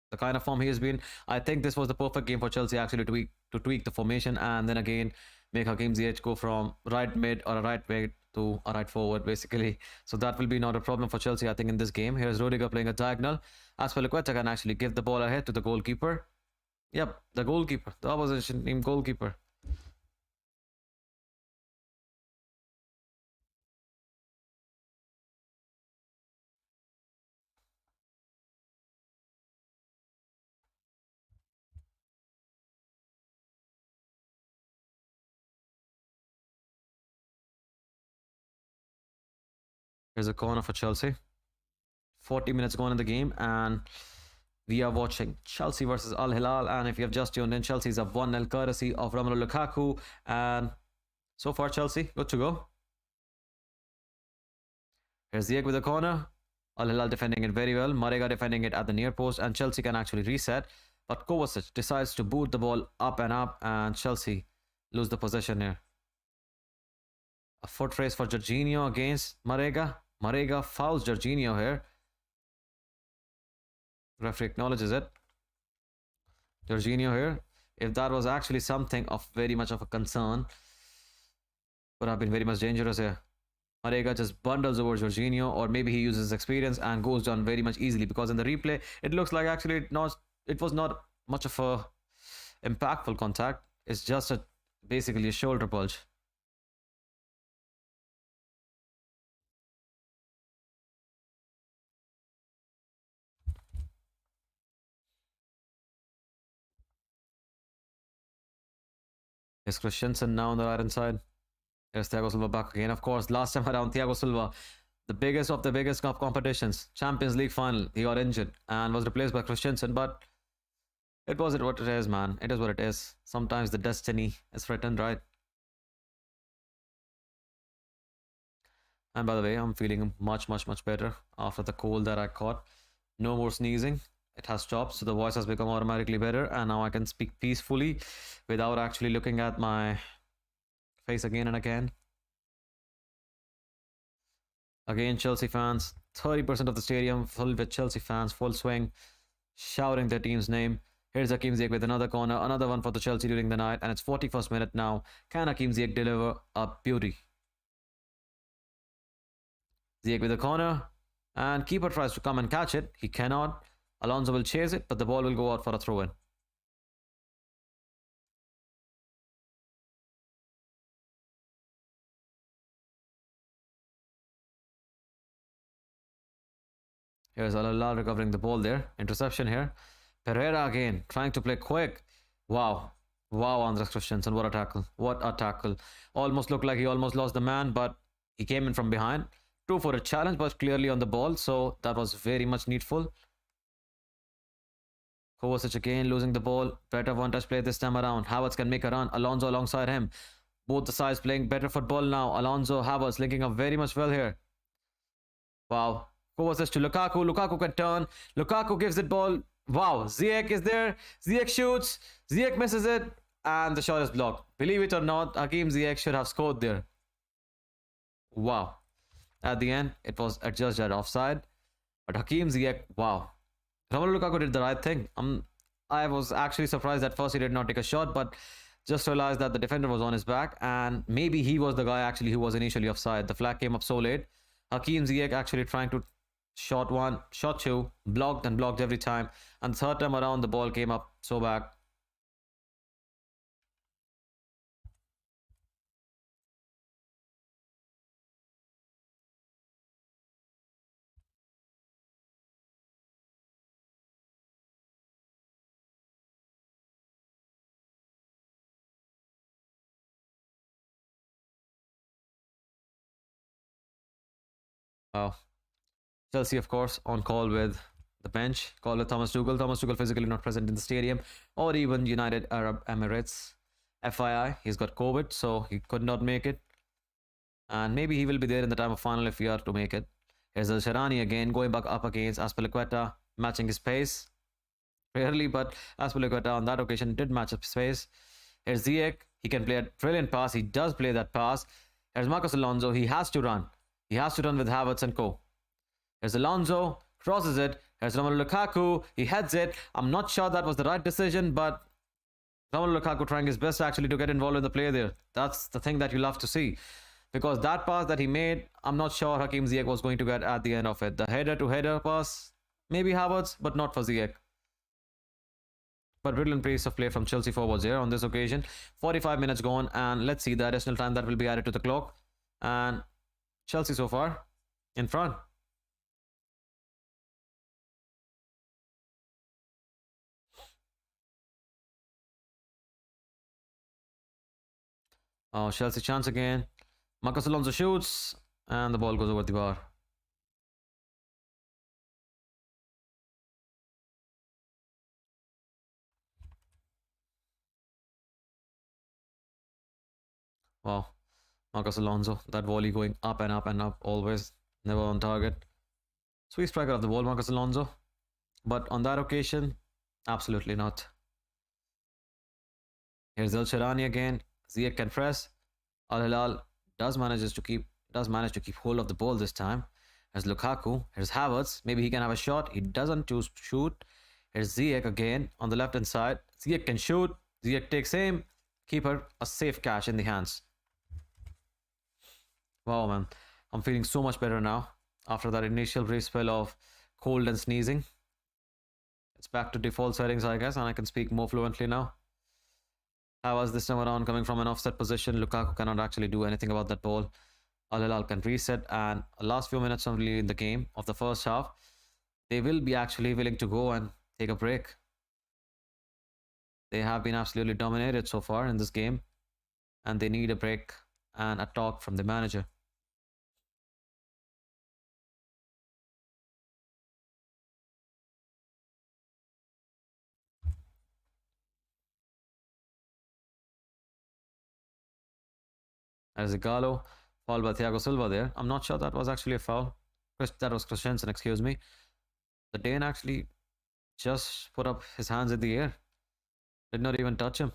the kind of form he has been. I think this was the perfect game for Chelsea actually to tweak the formation and then again make Hakim Ziyech go from right mid or a right mid to a right forward basically. So that will be not a problem for Chelsea I think in this game. Here's Rudiger playing a diagonal. Aspilicueta can actually give the ball ahead to the goalkeeper. Yep, the goalkeeper, the opposition team goalkeeper. Here's a corner for Chelsea. 40 minutes gone in the game and we are watching Chelsea versus Al Hilal, and if you have just tuned in, Chelsea's a 1-0 courtesy of Romelu Lukaku, and so far Chelsea good to go. Here's Ziyech with a corner. Al Hilal defending it very well. Marega defending it at the near post, and Chelsea can actually reset. But Kovacic decides to boot the ball up, and Chelsea lose the possession here. A foot race for Jorginho against Marega. Marega fouls Jorginho here. Referee acknowledges it. Jorginho here. If that was actually something of very much of a concern, would have been very much dangerous here. Marega just bundles over Jorginho, or maybe he uses his experience and goes down very much easily, because in the replay it looks like actually it was not much of a impactful contact. It's just basically a shoulder bulge. Is Christensen now on the right hand side? There's Thiago Silva back again. Of course, last time around, Thiago Silva, the biggest of the biggest cup competitions, Champions League final, he got injured and was replaced by Christensen. But it was what it is, man. It is what it is. Sometimes the destiny is written, right? And by the way, I'm feeling much better after the cold that I caught. No more sneezing. It has stopped, so the voice has become automatically better, and now I can speak peacefully without actually looking at my face again and again. Again, Chelsea fans, 30% of the stadium full with Chelsea fans, full swing, shouting their team's name. Here's Hakim Ziyech with another corner, another one for the Chelsea during the night, and it's 41st minute now. Can Hakim Ziyech deliver a beauty? Ziyech with a corner, and keeper tries to come and catch it. He cannot. Alonso will chase it, but the ball will go out for a throw-in. Here's Al Hilal recovering the ball there. Interception here. Pereira again, trying to play quick. Wow. Wow, Andres Christensen, what a tackle. What a tackle. Almost looked like he almost lost the man, but he came in from behind. True for a challenge, but clearly on the ball, so that was very much needful. Kovacic again losing the ball. Better one-touch play this time around. Havertz can make a run. Alonso alongside him. Both the sides playing better football now. Alonso, Havertz linking up very much well here. Wow. Kovacic to Lukaku. Lukaku can turn. Lukaku gives it ball. Wow. Ziyech is there. Ziyech shoots. Ziyech misses it. And the shot is blocked. Believe it or not, Hakim Ziyech should have scored there. Wow. At the end, it was adjudged at offside. But Hakim Ziyech, wow. Romelu Lukaku did the right thing. I was actually surprised at first he did not take a shot, but just realized that the defender was on his back, and maybe he was the guy actually who was initially offside. The flag came up so late. Hakim Ziyech actually trying to shot one, shot two, blocked and blocked every time. And third time around, the ball came up so back. Wow. Chelsea, of course, on call with the bench, call with Thomas Tuchel. Thomas Tuchel physically not present in the stadium, or even United Arab Emirates. FYI, he's got COVID, so he could not make it. And maybe he will be there in the time of final if we are to make it. Here's El Sharani again, going back up against Azpilicueta, matching his pace. Rarely, but Azpilicueta on that occasion did match up his pace. Here's Ziyech. He can play a brilliant pass. He does play that pass. Here's Marcos Alonso. He has to run. He has to run with Havertz and co. Here's Alonso. Crosses it. Here's Romelu Lukaku. He heads it. I'm not sure that was the right decision, but Romelu Lukaku trying his best actually to get involved in the play there. That's the thing that you love to see. Because that pass that he made, I'm not sure Hakim Ziyech was going to get at the end of it. The header-to-header pass, maybe Havertz, but not for Ziyech. But brilliant pace of play from Chelsea forwards here on this occasion. 45 minutes gone, and let's see the additional time that will be added to the clock. And Chelsea so far in front. Oh, Chelsea chance again. Marcos Alonso shoots, and the ball goes over the bar. Wow. Marcos Alonso, that volley going up and up and up, always, never on target. Sweet striker of the ball, Marcos Alonso. But on that occasion, absolutely not. Here's El Sharani again. Ziyech can press. Al Hilal does manage to keep hold of the ball this time. Here's Lukaku. Here's Havertz. Maybe he can have a shot. He doesn't choose to shoot. Here's Ziyech again on the left hand side. Ziyech can shoot. Ziyech takes aim. Keeper a safe catch in the hands. Wow, man. I'm feeling so much better now after that initial brief spell of cold and sneezing. It's back to default settings, I guess, and I can speak more fluently now. Havertz this time around coming from an offset position. Lukaku cannot actually do anything about that ball. Al Hilal can reset, and last few minutes only in the game of the first half, they will be actually willing to go and take a break. They have been absolutely dominated so far in this game, and they need a break and a talk from the manager. As Igalo, foul by Thiago Silva there. I'm not sure that was actually a foul. That was Christensen, excuse me. The Dane actually just put up his hands in the air. Did not even touch him.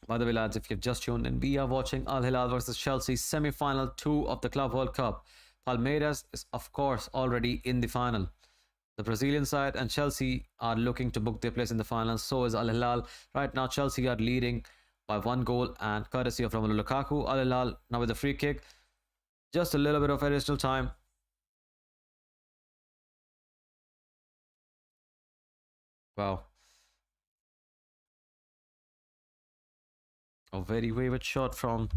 By the way, lads, if you've just tuned in, we are watching Al Hilal versus Chelsea semi-final 2 of the Club World Cup. Palmeiras is, of course, already in the final. The Brazilian side and Chelsea are looking to book their place in the final. So is Al Hilal. Right now, Chelsea are leading by 1 goal and courtesy of Romelu Lukaku. Al Hilal now with a free kick. Just a little bit of additional time. Wow. A very wayward shot from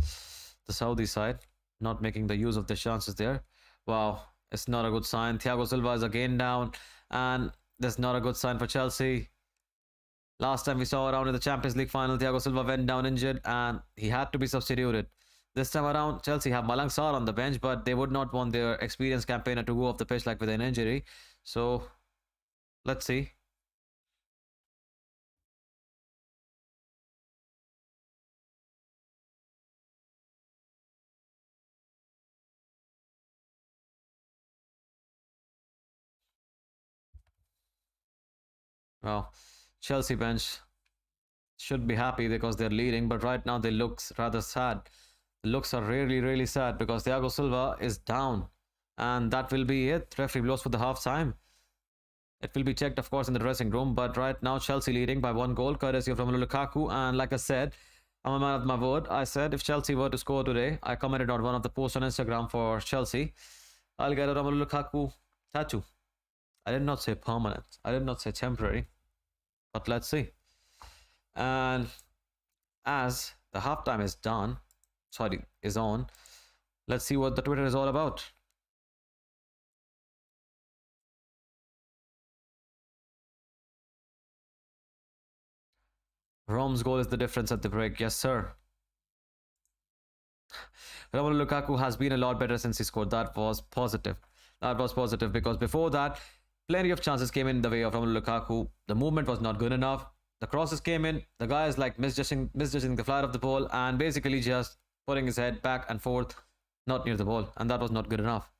the Saudi side. Not making the use of the chances there. Wow. It's not a good sign. Thiago Silva is again down. And that's not a good sign for Chelsea. Last time we saw around in the Champions League final, Thiago Silva went down injured and he had to be substituted. This time around, Chelsea have Malang Sarr on the bench, but they would not want their experienced campaigner to go off the pitch like with an injury. So let's see. Well, Chelsea bench should be happy because they're leading, but right now they look rather sad. The looks are really, really sad because Thiago Silva is down, and that will be it. Referee blows for the half time. It will be checked, of course, in the dressing room, but right now Chelsea leading by 1 goal, courtesy of Romelu Lukaku. And like I said, I'm a man of my word. I said if Chelsea were to score today, I commented on one of the posts on Instagram for Chelsea, I'll get a Romelu Lukaku tattoo. I did not say permanent. I did not say temporary. But let's see. And as the halftime is done, is on, let's see what the Twitter is all about. Rom's goal is the difference at the break. Yes, sir. Romelu Lukaku has been a lot better since he scored. That was positive. That was positive because before that, plenty of chances came in the way of Romelu Lukaku. The movement was not good enough. The crosses came in. The guy is like misjudging the flight of the ball and basically just putting his head back and forth, not near the ball. And that was not good enough.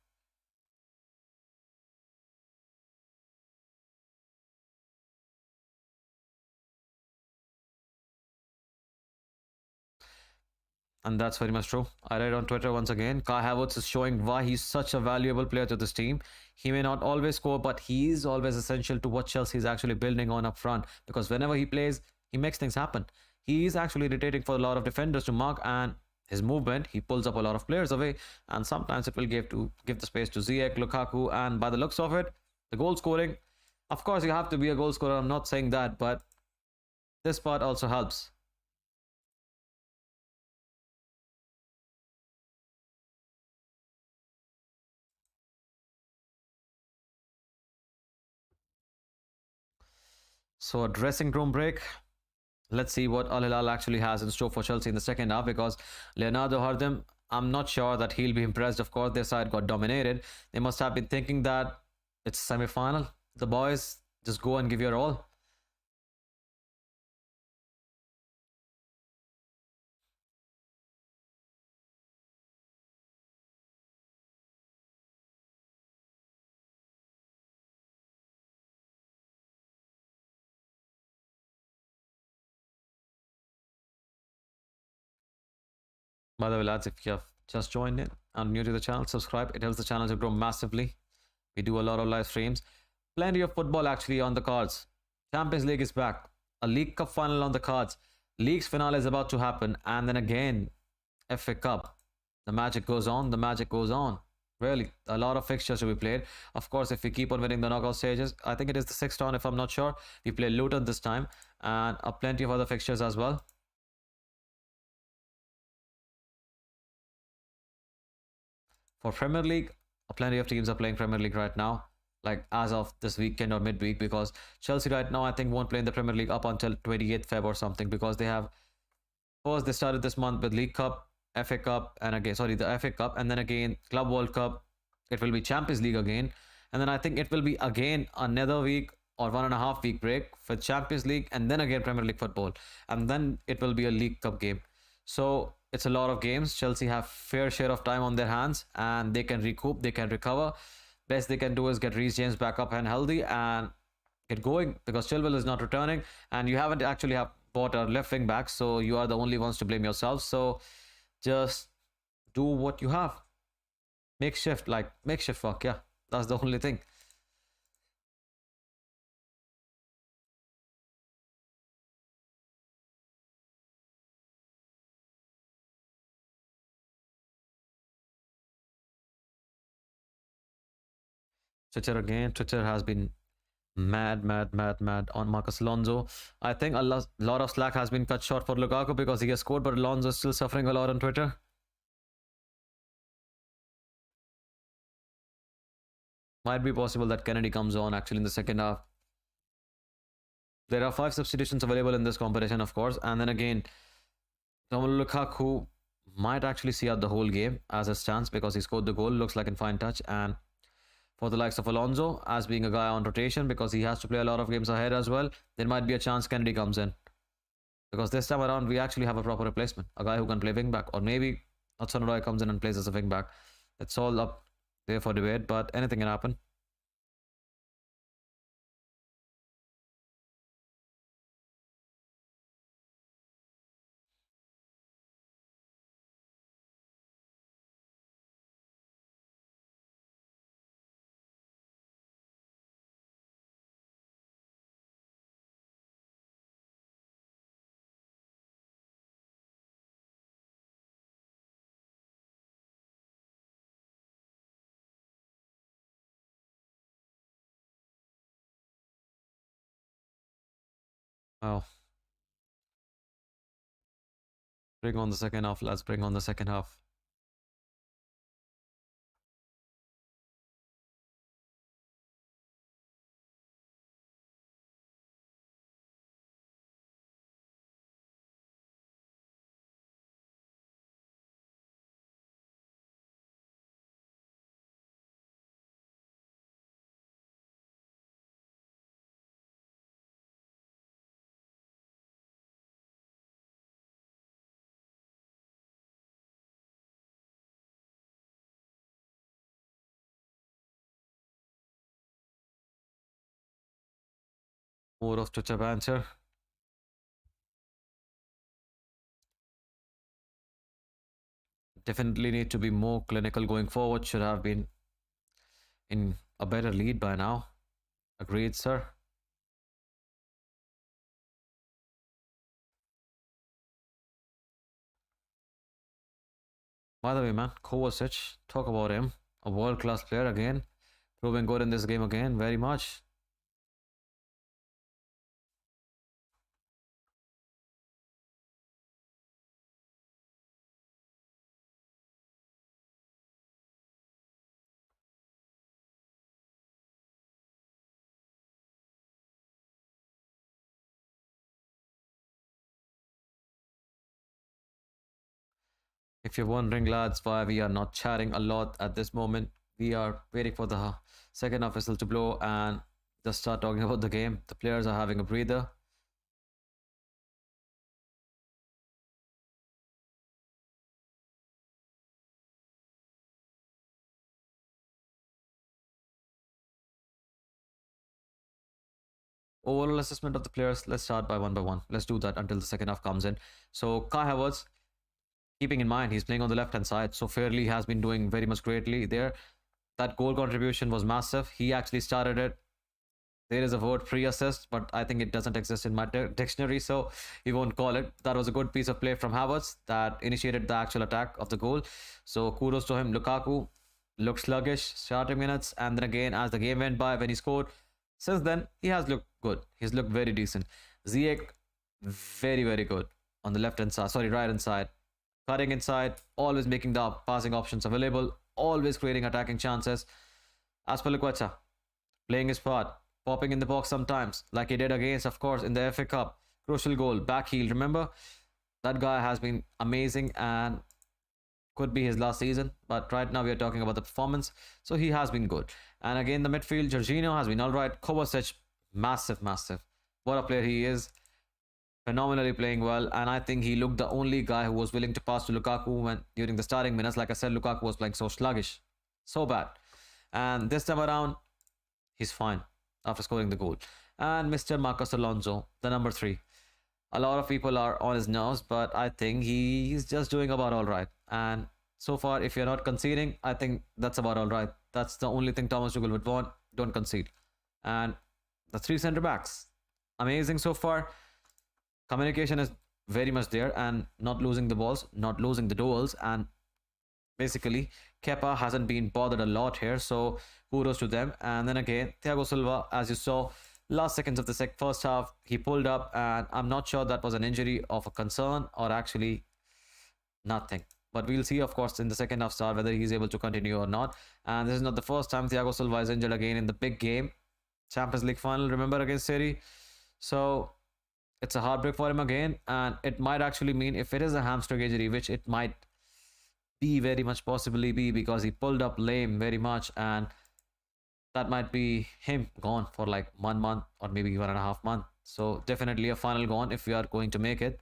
And that's very much true. I read on Twitter once again, Kai Havertz is showing why he's such a valuable player to this team. He may not always score, but he is always essential to what Chelsea is actually building on up front. Because whenever he plays, he makes things happen. He is actually irritating for a lot of defenders to mark, and his movement, he pulls up a lot of players away. And sometimes it will give the space to Ziyech, Lukaku, and by the looks of it, the goal scoring. Of course, you have to be a goal scorer. I'm not saying that, but this part also helps. So a dressing room break. Let's see what Al Hilal actually has in store for Chelsea in the second half because Leonardo Hardim, I'm not sure that he'll be impressed. Of course, their side got dominated. They must have been thinking that it's semi-final. The boys, just go and give your all. By the way, lads, if you have just joined in and new to the channel, subscribe. It helps the channel to grow massively. We do a lot of live streams. Plenty of football actually on the cards. Champions League is back. A League Cup final on the cards. League's finale is about to happen. And then again, FA Cup. The magic goes on. The magic goes on. Really, a lot of fixtures to be played. Of course, if we keep on winning the knockout stages, I think it is the sixth round if I'm not sure. We play Luton this time. And plenty of other fixtures as well. For Premier League, plenty of teams are playing Premier League right now, like as of this weekend or midweek, because Chelsea right now I think won't play in the Premier League up until 28th Feb or something, because they have first they started this month with League Cup, FA Cup, and again the FA Cup, and then again Club World Cup. It will be Champions League again, and then I think it will be again another week or 1.5 week break for Champions League, and then again Premier League football, and then it will be a League Cup game. So it's a lot of games. Chelsea have fair share of time on their hands and they can recoup, they can recover. Best they can do is get Reece James back up and healthy and get going because Chilwell is not returning and you haven't actually have bought a left wing back, so you are the only ones to blame yourselves. So just do what you have. Makeshift work, yeah. That's the only thing. Twitter again. Twitter has been mad on Marcus Alonso. I think a lot of slack has been cut short for Lukaku because he has scored, but Alonso is still suffering a lot on Twitter. Might be possible that Kennedy comes on actually in the second half. There are 5 substitutions available in this competition, of course, and then again, Romelu Lukaku might actually see out the whole game as it stands because he scored the goal. Looks like in fine touch. And for the likes of Alonso, as being a guy on rotation because he has to play a lot of games ahead as well, there might be a chance Kennedy comes in. Because this time around, we actually have a proper replacement. A guy who can play wing back. Or maybe Hudson-Odoi comes in and plays as a wing back. It's all up there for debate, but anything can happen. Oh, bring on the second half. Let's bring on the second half. More of Twitter banter. Definitely need to be more clinical going forward. Should have been in a better lead by now. Agreed, sir. By the way, man, Kovacic, talk about him. A world-class player again. Proving good in this game again, very much. If you're wondering, lads, why we are not chatting a lot at this moment, we are waiting for the second half whistle to blow and just start talking about the game. The players are having a breather. Overall assessment of the players, let's start by one. Let's do that until the second half comes in. So Kai Havertz, keeping in mind he's playing on the left hand side, so Fairley has been doing very much greatly there. That goal contribution was massive. He actually started it. There is a word pre-assist, but I think it doesn't exist in my dictionary, so we won't call it. That was a good piece of play from Havertz that initiated the actual attack of the goal. So kudos to him. Lukaku looked sluggish, starting minutes, and then again as the game went by when he scored. Since then, he has looked good. He's looked very decent. Ziyech, very good on the left hand side. Sorry, right hand side. Cutting inside, always making the passing options available, always creating attacking chances. Azpilicueta, playing his part, popping in the box sometimes, like he did against, of course, in the FA Cup. Crucial goal, back heel. Remember, that guy has been amazing and could be his last season. But right now we are talking about the performance, so he has been good. And again, the midfield, Jorginho has been all right. Kovacic, massive. What a player he is. Phenomenally playing well, and I think he looked the only guy who was willing to pass to Lukaku when during the starting minutes. Like I said, Lukaku was playing so sluggish, so bad. And this time around, he's fine after scoring the goal. And Mr. Marcos Alonso, the number 3. A lot of people are on his nerves, but I think he's just doing about all right. And so far, if you're not conceding, I think that's about all right. That's the only thing Thomas Tuchel would want. Don't concede. And the 3 centre backs, amazing so far. Communication is very much there and not losing the balls, not losing the duels, and basically Kepa hasn't been bothered a lot here, so kudos to them. And then again, Thiago Silva, as you saw, last seconds of the first half, he pulled up, and I'm not sure that was an injury of a concern or actually nothing. But we'll see, of course, in the second half start whether he's able to continue or not. And this is not the first time Thiago Silva is injured again in the big game, Champions League final, remember, against City. So it's a heartbreak for him again, and it might actually mean if it is a hamstring injury, which it might be very much possibly be because he pulled up lame very much, and that might be him gone for like 1 month or maybe 1.5 months. So definitely a final gone if we are going to make it.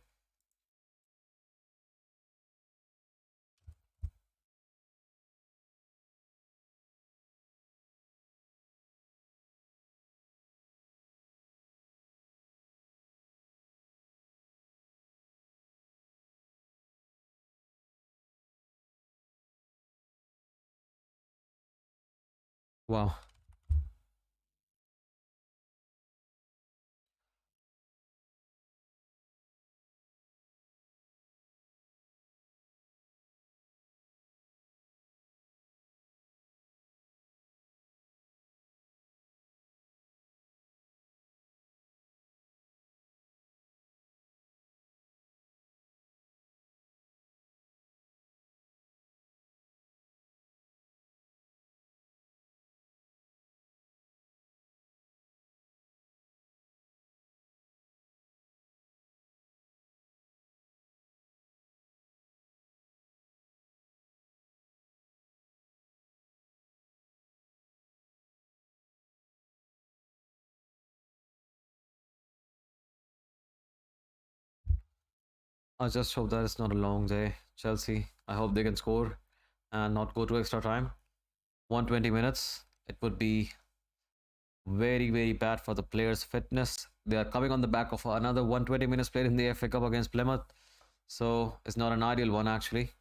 Wow. I just hope that it's not a long day. Chelsea, I hope they can score and not go to extra time. 120 minutes. It would be very, very bad for the players' fitness. They are coming on the back of another 120 minutes played in the FA Cup against Plymouth. So it's not an ideal one, actually.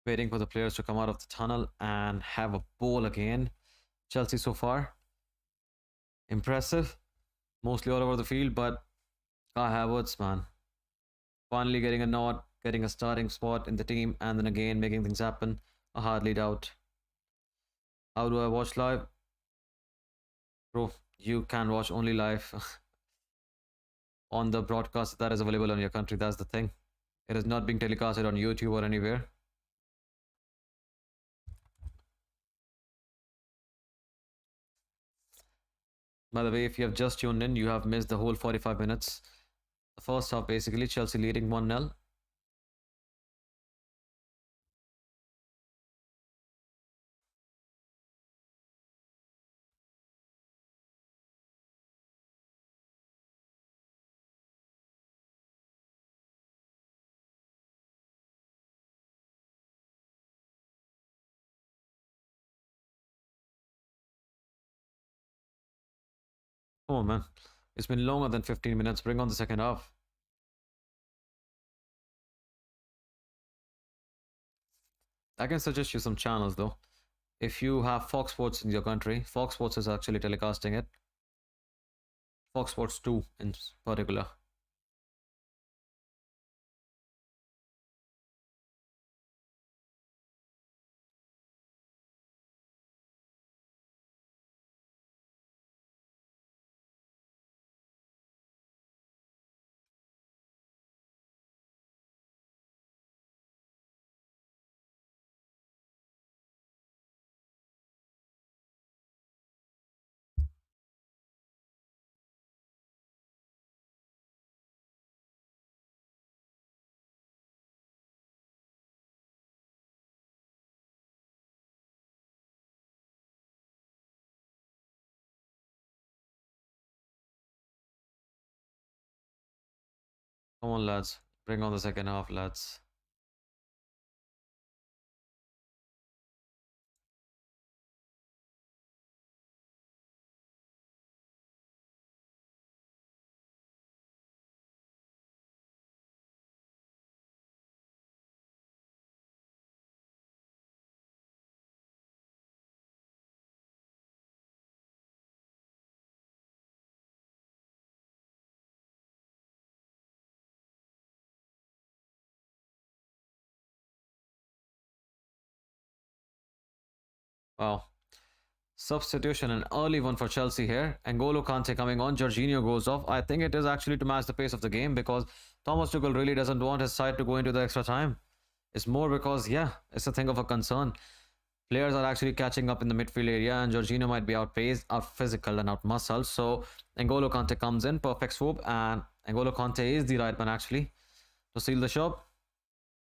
Waiting for the players to come out of the tunnel and have a ball again. Chelsea so far, impressive, mostly all over the field, but Kai Havertz, man, finally getting a nod, getting a starting spot in the team, and then again making things happen. I hardly doubt. How do I watch live? Bro, you can watch only live on the broadcast that is available on your country. That's the thing. It is not being telecasted on YouTube or anywhere. By the way, if you have just tuned in, you have missed the whole 45 minutes. The first half, basically, Chelsea leading 1-0. Come on, man. It's been longer than 15 minutes. Bring on the second half. I can suggest you some channels though. If you have Fox Sports in your country, Fox Sports is actually telecasting it. Fox Sports 2 in particular. Come on, lads. Bring on the second half, lads. Wow. Substitution, an early one for Chelsea here. N'Golo Kante coming on. Jorginho goes off. I think it is actually to match the pace of the game because Thomas Tuchel really doesn't want his side to go into the extra time. It's more because, yeah, it's a thing of a concern. Players are actually catching up in the midfield area, and Jorginho might be outpaced, out physical, and out muscle. So N'Golo Kante comes in, perfect swoop, and N'Golo Kante is the right man actually to seal the shop.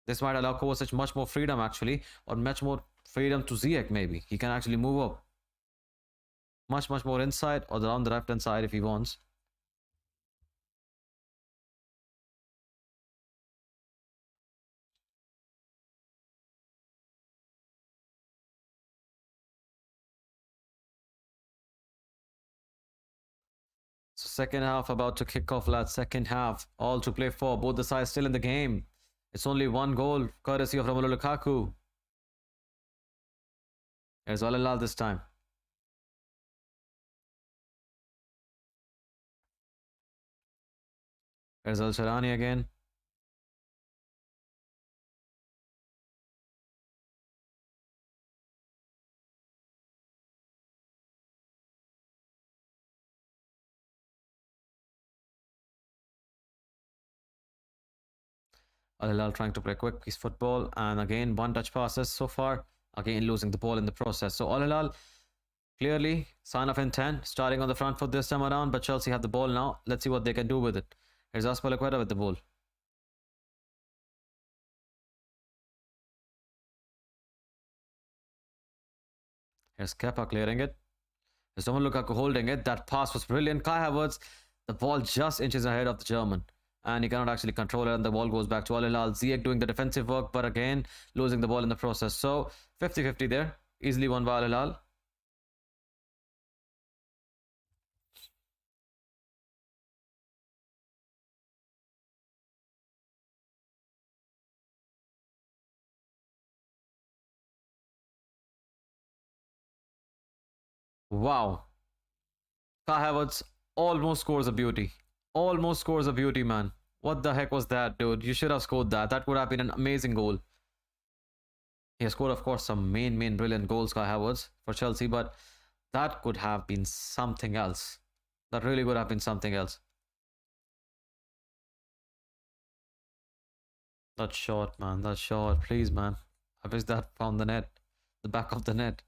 This might allow Kovacic much more freedom actually, or much more freedom to Ziyech maybe. He can actually move up much more inside or down the left hand side if he wants. So second half about to kick off, lads. Second half, all to play for. Both the sides still in the game. It's only one goal, courtesy of Romelu Lukaku. Here's Al Hilal this time. There's Al Sharani again. Al Hilal trying to play quick piece football, and again one touch passes so far. Again losing the ball in the process. So Al Hilal clearly sign of intent, starting on the front foot this time around, but Chelsea have the ball now. Let's see what they can do with it. Here's Azpilicueta with the ball. Here's Kepa clearing it. There's Romelu Lukaku holding it. That pass was brilliant. Kai Havertz, the ball just inches ahead of the German. And he cannot actually control it, and the ball goes back to Al Hilal. Ziyech doing the defensive work, but again, losing the ball in the process. So, 50-50 there. Easily won by Al Hilal. Wow. Kai Havertz almost scores a beauty. Almost scores a beauty, man. What the heck was that, dude? You should have scored that. That would have been an amazing goal. He has scored, of course, some main brilliant goals, Kai Havertz, for Chelsea, but that could have been something else. That really would have been something else. That shot, man. That shot. Please, man. I wish that found the net. The back of the net.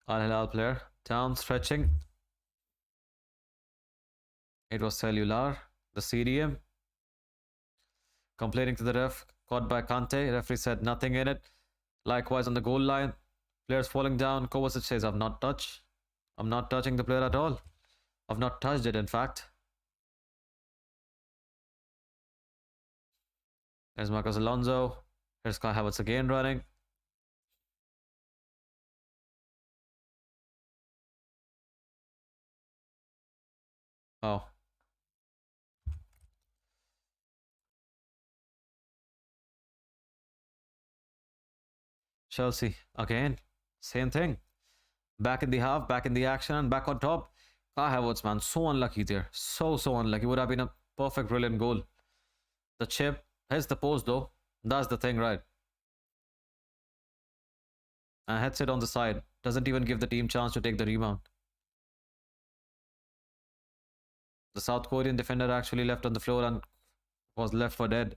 Al Hilal player. Down, stretching. It was Cellular, the CDM. Complaining to the ref. Caught by Kante. Referee said nothing in it. Likewise on the goal line. Players falling down. Kovacic says, I've not touched. I'm not touching the player at all. I've not touched it, in fact. There's Marcos Alonso. Here's Kai Havertz again running. Oh. Chelsea again. Same thing. Back in the half, back in the action, and back on top. Kai Havertz, man, so unlucky there. So unlucky. Would have been a perfect, brilliant goal. The chip hits the post, though. That's the thing, right? And hits it on the side. Doesn't even give the team chance to take the rebound. The South Korean defender actually left on the floor and was left for dead.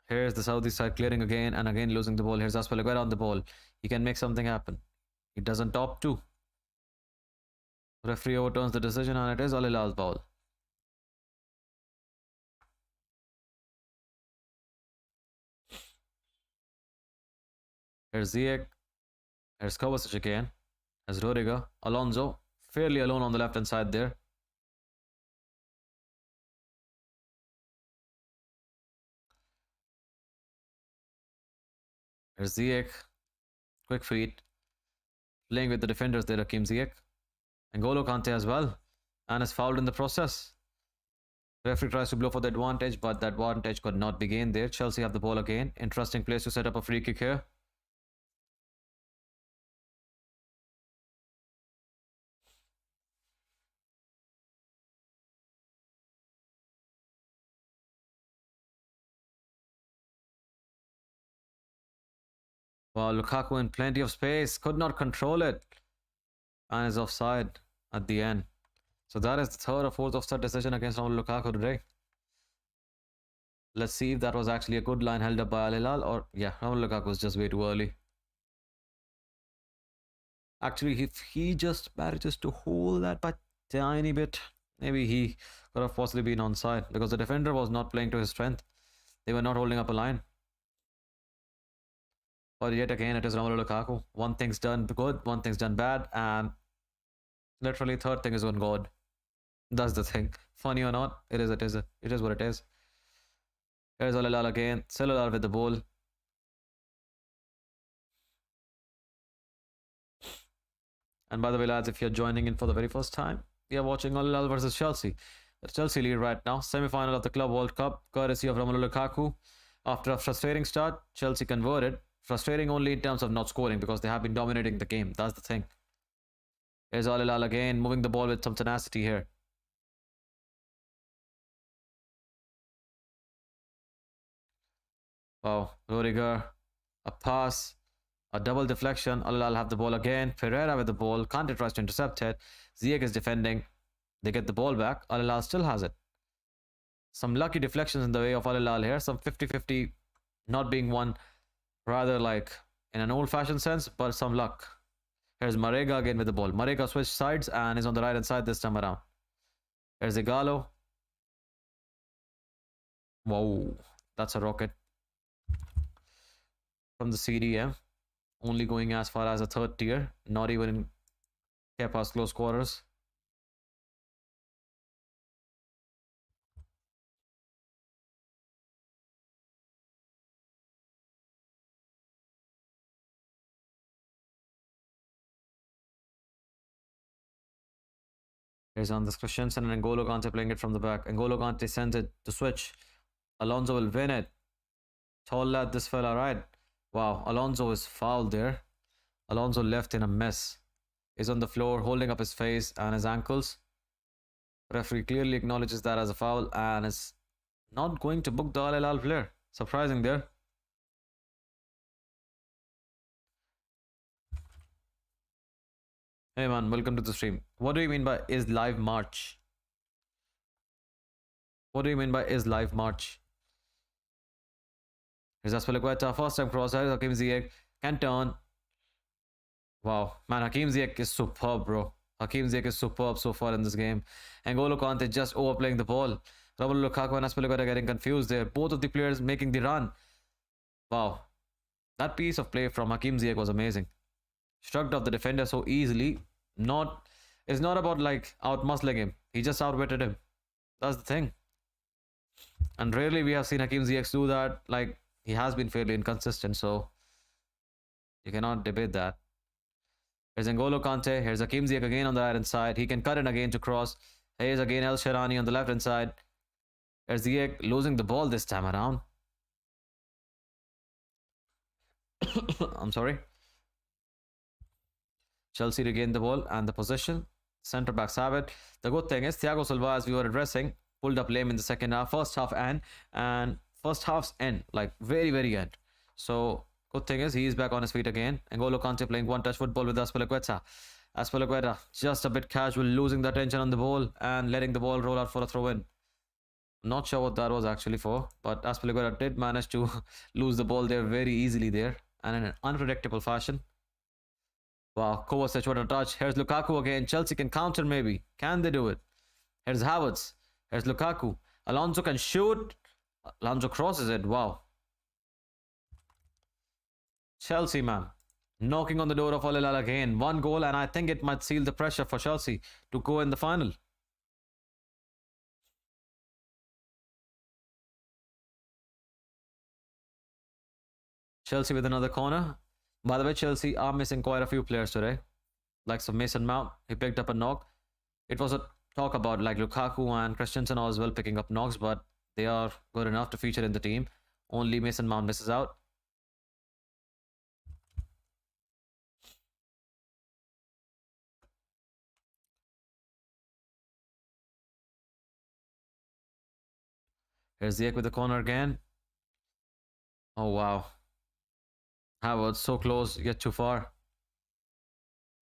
Here's the Saudi side clearing again and again losing the ball. Here's Azpilicueta on the ball. He can make something happen. He doesn't top two. Referee overturns the decision and it is Al Hilal's ball. Here's Ziyech. Here's Kovacic again. Here's Rodrigo. Alonso. Fairly alone on the left hand side there. Here's Ziyech. Quick feet. Playing with the defenders there, Hakim Ziyech. N'Golo Kante as well. And is fouled in the process. Referee tries to blow for the advantage, but that advantage could not be gained there. Chelsea have the ball again. Interesting place to set up a free kick here. Wow, Lukaku in plenty of space, could not control it, and is offside at the end. So that is the third or fourth offside decision against Romelu Lukaku today. Let's see if that was actually a good line held up by Al Hilal, or yeah, Romelu Lukaku was just way too early. Actually, if he just manages to hold that by tiny bit, maybe he could have possibly been onside because the defender was not playing to his strength. They were not holding up a line. But yet again, it is Romelu Lukaku. One thing's done good, one thing's done bad, and literally third thing is on God. That's the thing. Funny or not, it is what it is. Here's Al Hilal again. Still Al Hilal with the ball. And by the way, lads, if you're joining in for the very first time, we are watching Al Hilal versus Chelsea. The Chelsea lead right now. Semi-final of the Club World Cup, courtesy of Romelu Lukaku. After a frustrating start, Chelsea converted. Frustrating only in terms of not scoring because they have been dominating the game. That's the thing. Here's Al Hilal again, moving the ball with some tenacity here. Wow, Rudiger, a pass, a double deflection. Al Hilal have the ball again. Pereira with the ball. Kante tries to intercept it. Ziyech is defending. They get the ball back. Al Hilal still has it. Some lucky deflections in the way of Al Hilal here. Some 50-50 not being won, rather like in an old-fashioned sense, but some luck. Here's Marega again with the ball. Marega switched sides and is on the right-hand side this time around. Here's Igalo. Whoa, that's a rocket. From the CDM. Only going as far as a third tier. Not even in Kepa's close quarters. Here's Andres Christensen and N'Golo Kante playing it from the back. N'Golo Kante sends it to switch. Alonso will win it. Tall lad, this fella, right? Wow, Alonso is fouled there. Alonso left in a mess. Is on the floor holding up his face and his ankles. Referee clearly acknowledges that as a foul and is not going to book the Al Hilal player. Surprising there. Hey man, welcome to the stream. What do you mean by is live March? What do you mean by is live March? Here's Aspilicueta, first time cross. Hakim Ziyech can turn. Wow, man, Hakim Ziyech is superb, bro. Hakim Ziyech is superb so far in this game. N'Golo Kante just overplaying the ball. Romelu Lukaku and Aspilicueta getting confused there. Both of the players making the run. Wow, that piece of play from Hakim Ziyech was amazing. Shrugged off the defender so easily. It's not about like out-muscling him. He just outwitted him. That's the thing. And rarely we have seen Hakim Ziyech do that. Like, he has been fairly inconsistent, so you cannot debate that. Here's N'Golo Kante. Here's Hakim Ziyech again on the right hand side. He can cut in again to cross. Here's again El Sharani on the left hand side. Here's Ziyech losing the ball this time around. I'm sorry. Chelsea regained the ball and the possession. Centre backs have it. The good thing is Thiago Silva, as we were addressing, pulled up lame in the second half. First half and first half's end, like very, very end. So good thing is he's back on his feet again. N'Golo Kante playing one-touch football with Aspilicueta. Aspilicueta just a bit casual, losing the attention on the ball and letting the ball roll out for a throw-in. Not sure what that was actually for, but Aspilicueta did manage to lose the ball there very easily there and in an unpredictable fashion. Wow, Kovacic, what a touch. Here's Lukaku again. Chelsea can counter maybe. Can they do it? Here's Havertz. Here's Lukaku. Alonso can shoot. Alonso crosses it. Wow. Chelsea, man. Knocking on the door of Al Hilal again. One goal and I think it might seal the pressure for Chelsea to go in the final. Chelsea with another corner. By the way, Chelsea are missing quite a few players today. Like some Mason Mount, he picked up a knock. It was a talk about like Lukaku and Christensen as well picking up knocks, but they are good enough to feature in the team. Only Mason Mount misses out. Here's Ziyech with the corner again. Oh, wow. Havertz so close, yet too far.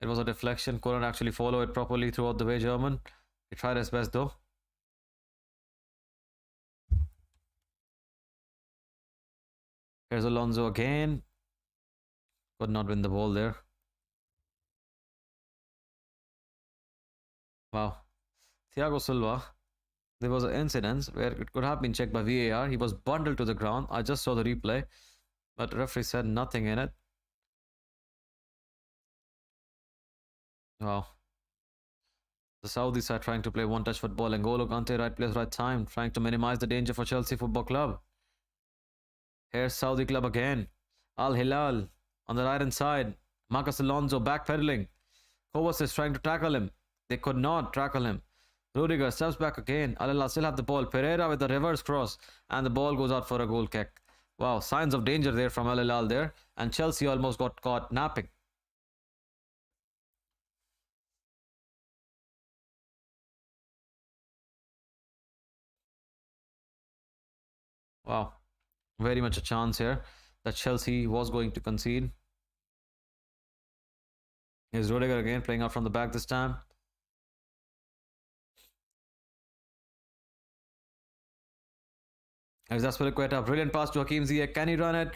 It was a deflection. Couldn't actually follow it properly throughout the way, German. He tried his best though. Here's Alonso again. Could not win the ball there. Wow. Thiago Silva. There was an incident where it could have been checked by VAR. He was bundled to the ground. I just saw the replay, but the referee said nothing in it. Wow. The Saudis are trying to play one-touch football. N'Golo Kante, right place, right time, trying to minimize the danger for Chelsea Football Club. Here's Saudi club again. Al Hilal on the right-hand side. Marcus Alonso backpedaling. Kovacic is trying to tackle him. They could not tackle him. Rudiger steps back again. Al Hilal still have the ball. Pereira with the reverse cross. And the ball goes out for a goal kick. Wow, signs of danger there from Al Hilal there. And Chelsea almost got caught napping. Wow, very much a chance here that Chelsea was going to concede. Here's Rudiger again playing out from the back this time. Here's Azpilicueta, brilliant pass to Hakim Ziyech. Can he run it?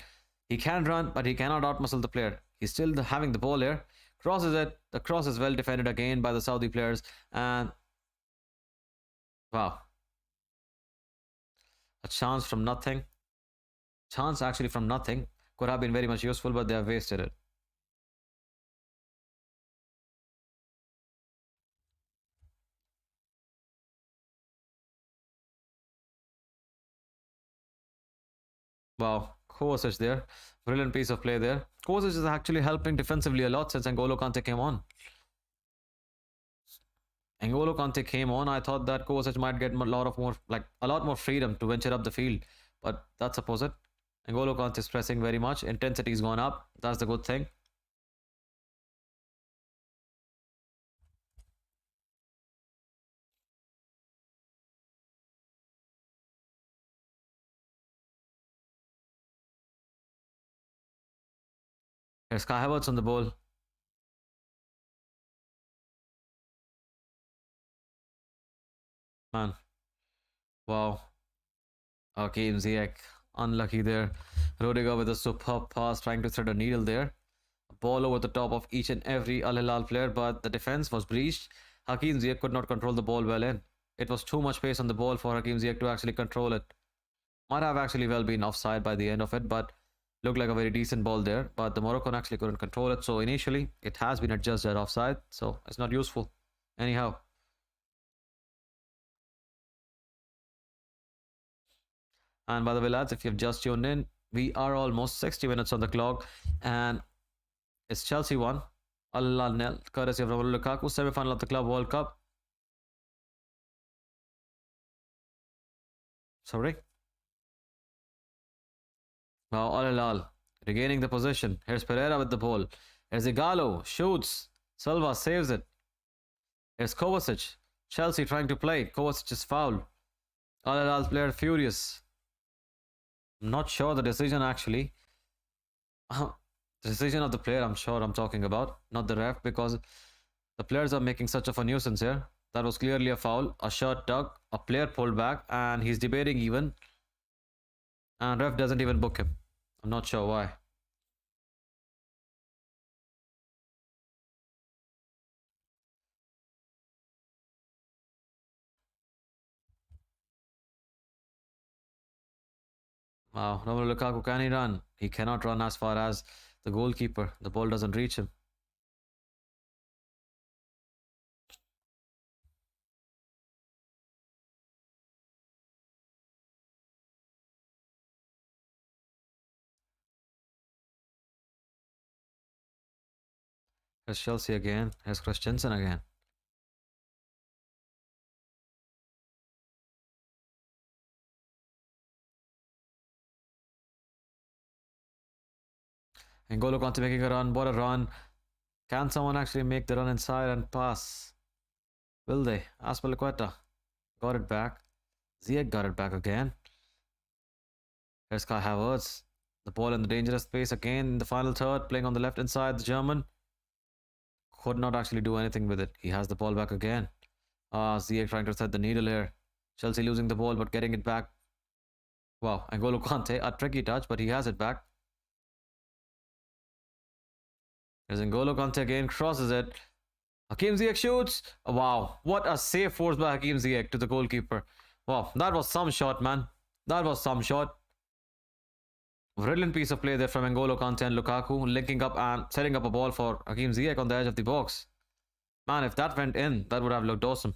He can run, but he cannot outmuscle the player. He's still having the ball here. Crosses it. The cross is well defended again by the Saudi players. And wow, a chance from nothing. Chance actually from nothing. Could have been very much useful, but they have wasted it. Wow, Kovacic there. Brilliant piece of play there. Kovacic is actually helping defensively a lot since N'Golo Kante came on. N'Golo Kante came on. I thought that Kovacic might get a lot more freedom to venture up the field, but that's opposite. N'Golo Kante is pressing very much. Intensity has gone up. That's the good thing. Here's Kai Havertz on the ball. Man. Wow. Okay, Ziyech. Unlucky there. Rudiger with a superb pass trying to thread a needle there. A ball over the top of each and every Al Hilal player, but the defense was breached. Hakim Ziyech could not control the ball well in. It was too much pace on the ball for Hakim Ziyech to actually control it. Might have actually well been offside by the end of it, but looked like a very decent ball there. But the Moroccan actually couldn't control it. So initially, it has been adjusted offside. So it's not useful. Anyhow. And by the way, lads, if you've just tuned in, we are almost 60 minutes on the clock. And it's Chelsea 1, Al Hilal nil, courtesy of Lukaku, semi-final of the Club World Cup. Sorry. Now Al Hilal regaining the position. Here's Pereira with the ball. Here's Igalo, shoots. Silva saves it. Here's Kovacic. Chelsea trying to play. Kovacic is fouled. Al Hilal player furious. I'm not sure the decision actually. The decision of the player, I'm sure I'm talking about, not the ref, because the players are making such of a nuisance here. That was clearly a foul, a shirt tug, a player pulled back, and he's debating even. And ref doesn't even book him. I'm not sure why. Wow, Romelu Lukaku, can he run? He cannot run as far as the goalkeeper. The ball doesn't reach him. Here's Chelsea again. Here's Christensen again. N'Golo Kante making a run. What a run. Can someone actually make the run inside and pass? Will they? Azpilicueta got it back. Ziyech got it back again. Here's Kai Havertz. The ball in the dangerous space again in the final third, playing on the left hand side. The German could not actually do anything with it. He has the ball back again. Ziyech trying to thread the needle here. Chelsea losing the ball but getting it back. Wow, N'Golo Kante, a tricky touch, but he has it back. There's N'Golo Kante again, crosses it. Hakim Ziyech shoots. Oh, wow, what a save force by Hakim Ziyech to the goalkeeper. Wow, that was some shot, man. That was some shot. Brilliant piece of play there from N'Golo Kante and Lukaku, linking up and setting up a ball for Hakim Ziyech on the edge of the box. Man, if that went in, that would have looked awesome.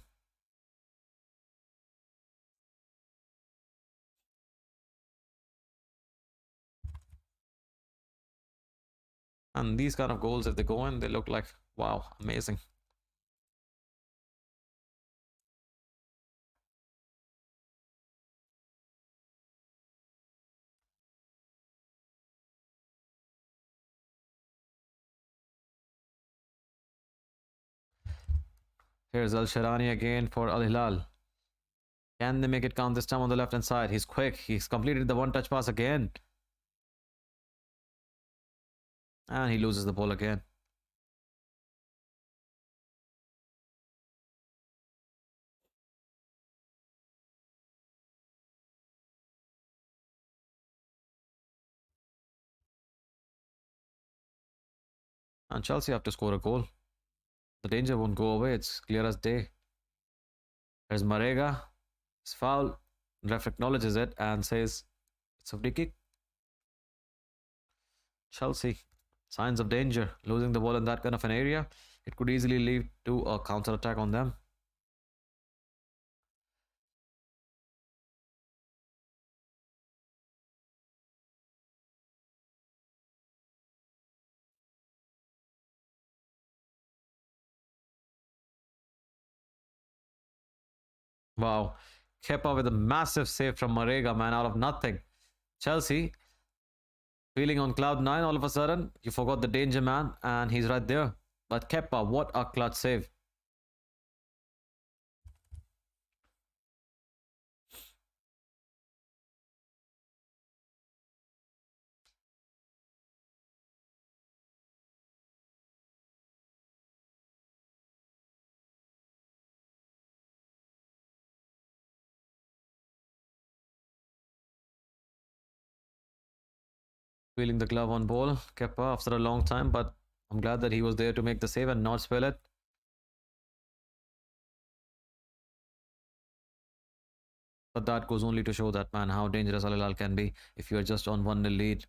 And these kind of goals, if they go in, they look like, wow, amazing. Here's Al Sharani again for Al Hilal. Can they make it count this time on the left hand side? He's quick. He's completed the one-touch pass again. And he loses the ball again. And Chelsea have to score a goal. The danger won't go away. It's clear as day. There's Marega. It's foul. Ref acknowledges it and says it's a free kick. Chelsea, signs of danger. Losing the ball in that kind of an area, it could easily lead to a counter attack on them. Wow. Kepa with a massive save from Marega, man, out of nothing. Chelsea feeling on cloud nine all of a sudden. You forgot the danger man, and he's right there. But Kepa, what a clutch save. Feeling the glove on ball, Kepa after a long time, but I'm glad that he was there to make the save and not spill it. But that goes only to show that, man, how dangerous Al Hilal can be if you are just on 1-0 lead.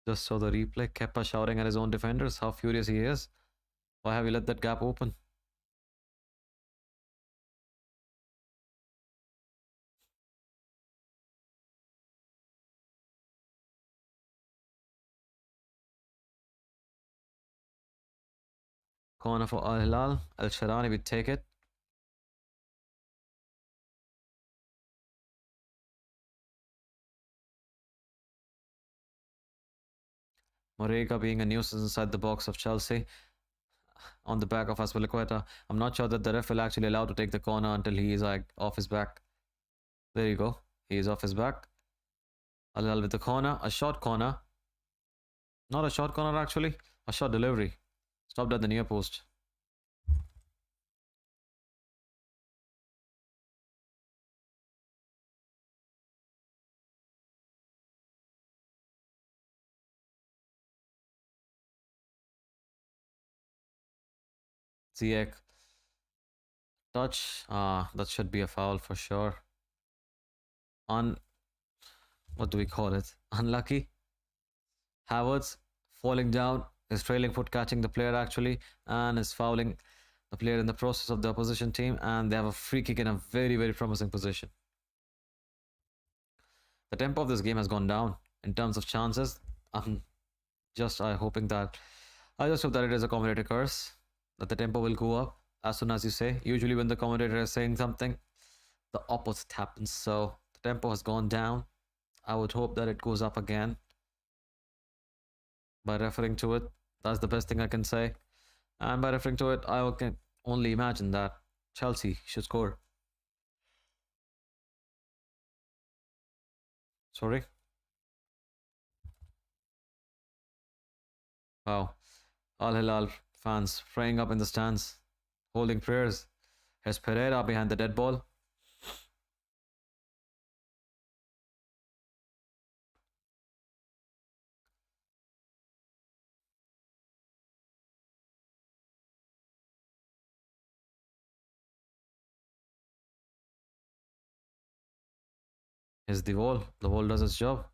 Just saw the replay. Kepa shouting at his own defenders. How furious he is. Why have you let that gap open? Corner for Al Hilal. Al Sharani will take it. Marega being a nuisance inside the box of Chelsea on the back of Azpilicueta. I'm not sure that the ref will actually allow to take the corner until he is like off his back. There you go. He is off his back. Al Hilal with the corner. A short corner. Not a short corner actually. A short delivery. Stopped at the near post. Ziyech. Touch. That should be a foul for sure. What do we call it? Unlucky. Havertz falling down. His trailing foot catching the player actually. And is fouling the player in the process of the opposition team. And they have a free kick in a very, very promising position. The tempo of this game has gone down in terms of chances. Just I hoping that I just hope that it is a commentator curse, that the tempo will go up as soon as you say. Usually when the commentator is saying something, the opposite happens. So the tempo has gone down. I would hope that it goes up again by referring to it. That's the best thing I can say. And by referring to it, I can only imagine that Chelsea should score. Sorry. Wow. Al Hilal fans praying up in the stands, holding prayers. Here's Pereira behind the dead ball. Here's the wall. The wall does its job.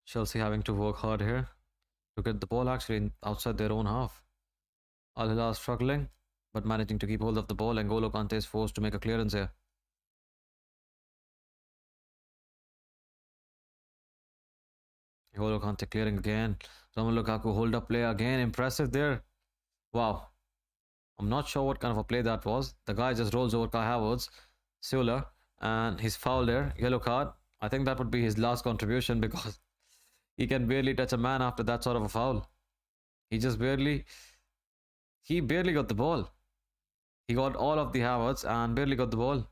Chelsea having to work hard here to get the ball actually outside their own half. Al Hilal struggling, but managing to keep hold of the ball, and N'Golo Kante is forced to make a clearance here. N'Golo Kante clearing again. Romelu Lukaku hold up play again. Impressive there. Wow. I'm not sure what kind of a play that was. The guy just rolls over Kai Havertz, Suler, and he's fouled there. Yellow card. I think that would be his last contribution because he can barely touch a man after that sort of a foul. He just he barely got the ball. He got all of the Havertz and barely got the ball.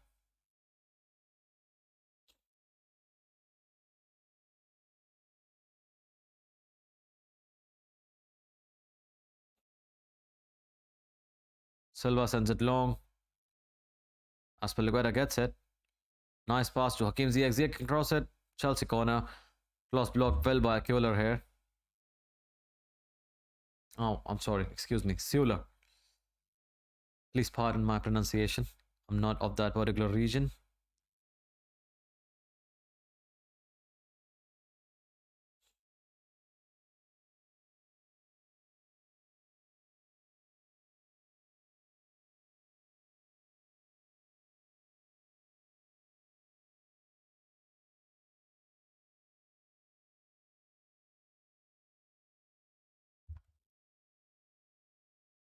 Silva sends it long. Aspilicueta gets it. Nice pass to Hakim Ziyech. Ziyech can cross it. Chelsea corner. Close blocked well by Kuller here. Oh, I'm sorry. Excuse me. Suler. Please pardon my pronunciation. I'm not of that particular region.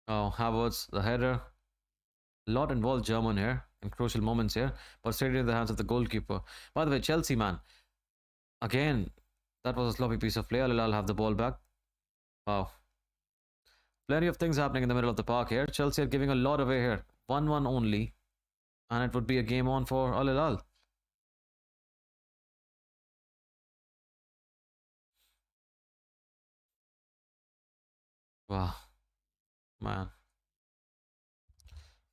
Oh, Havertz, the header. A lot involved German here in crucial moments here, but straight into the hands of the goalkeeper. By the way, Chelsea, man. Again, that was a sloppy piece of play. Al Hilal have the ball back. Wow. Plenty of things happening in the middle of the park here. Chelsea are giving a lot away here. 1-1 only. And it would be a game on for Al Hilal. Wow. Man.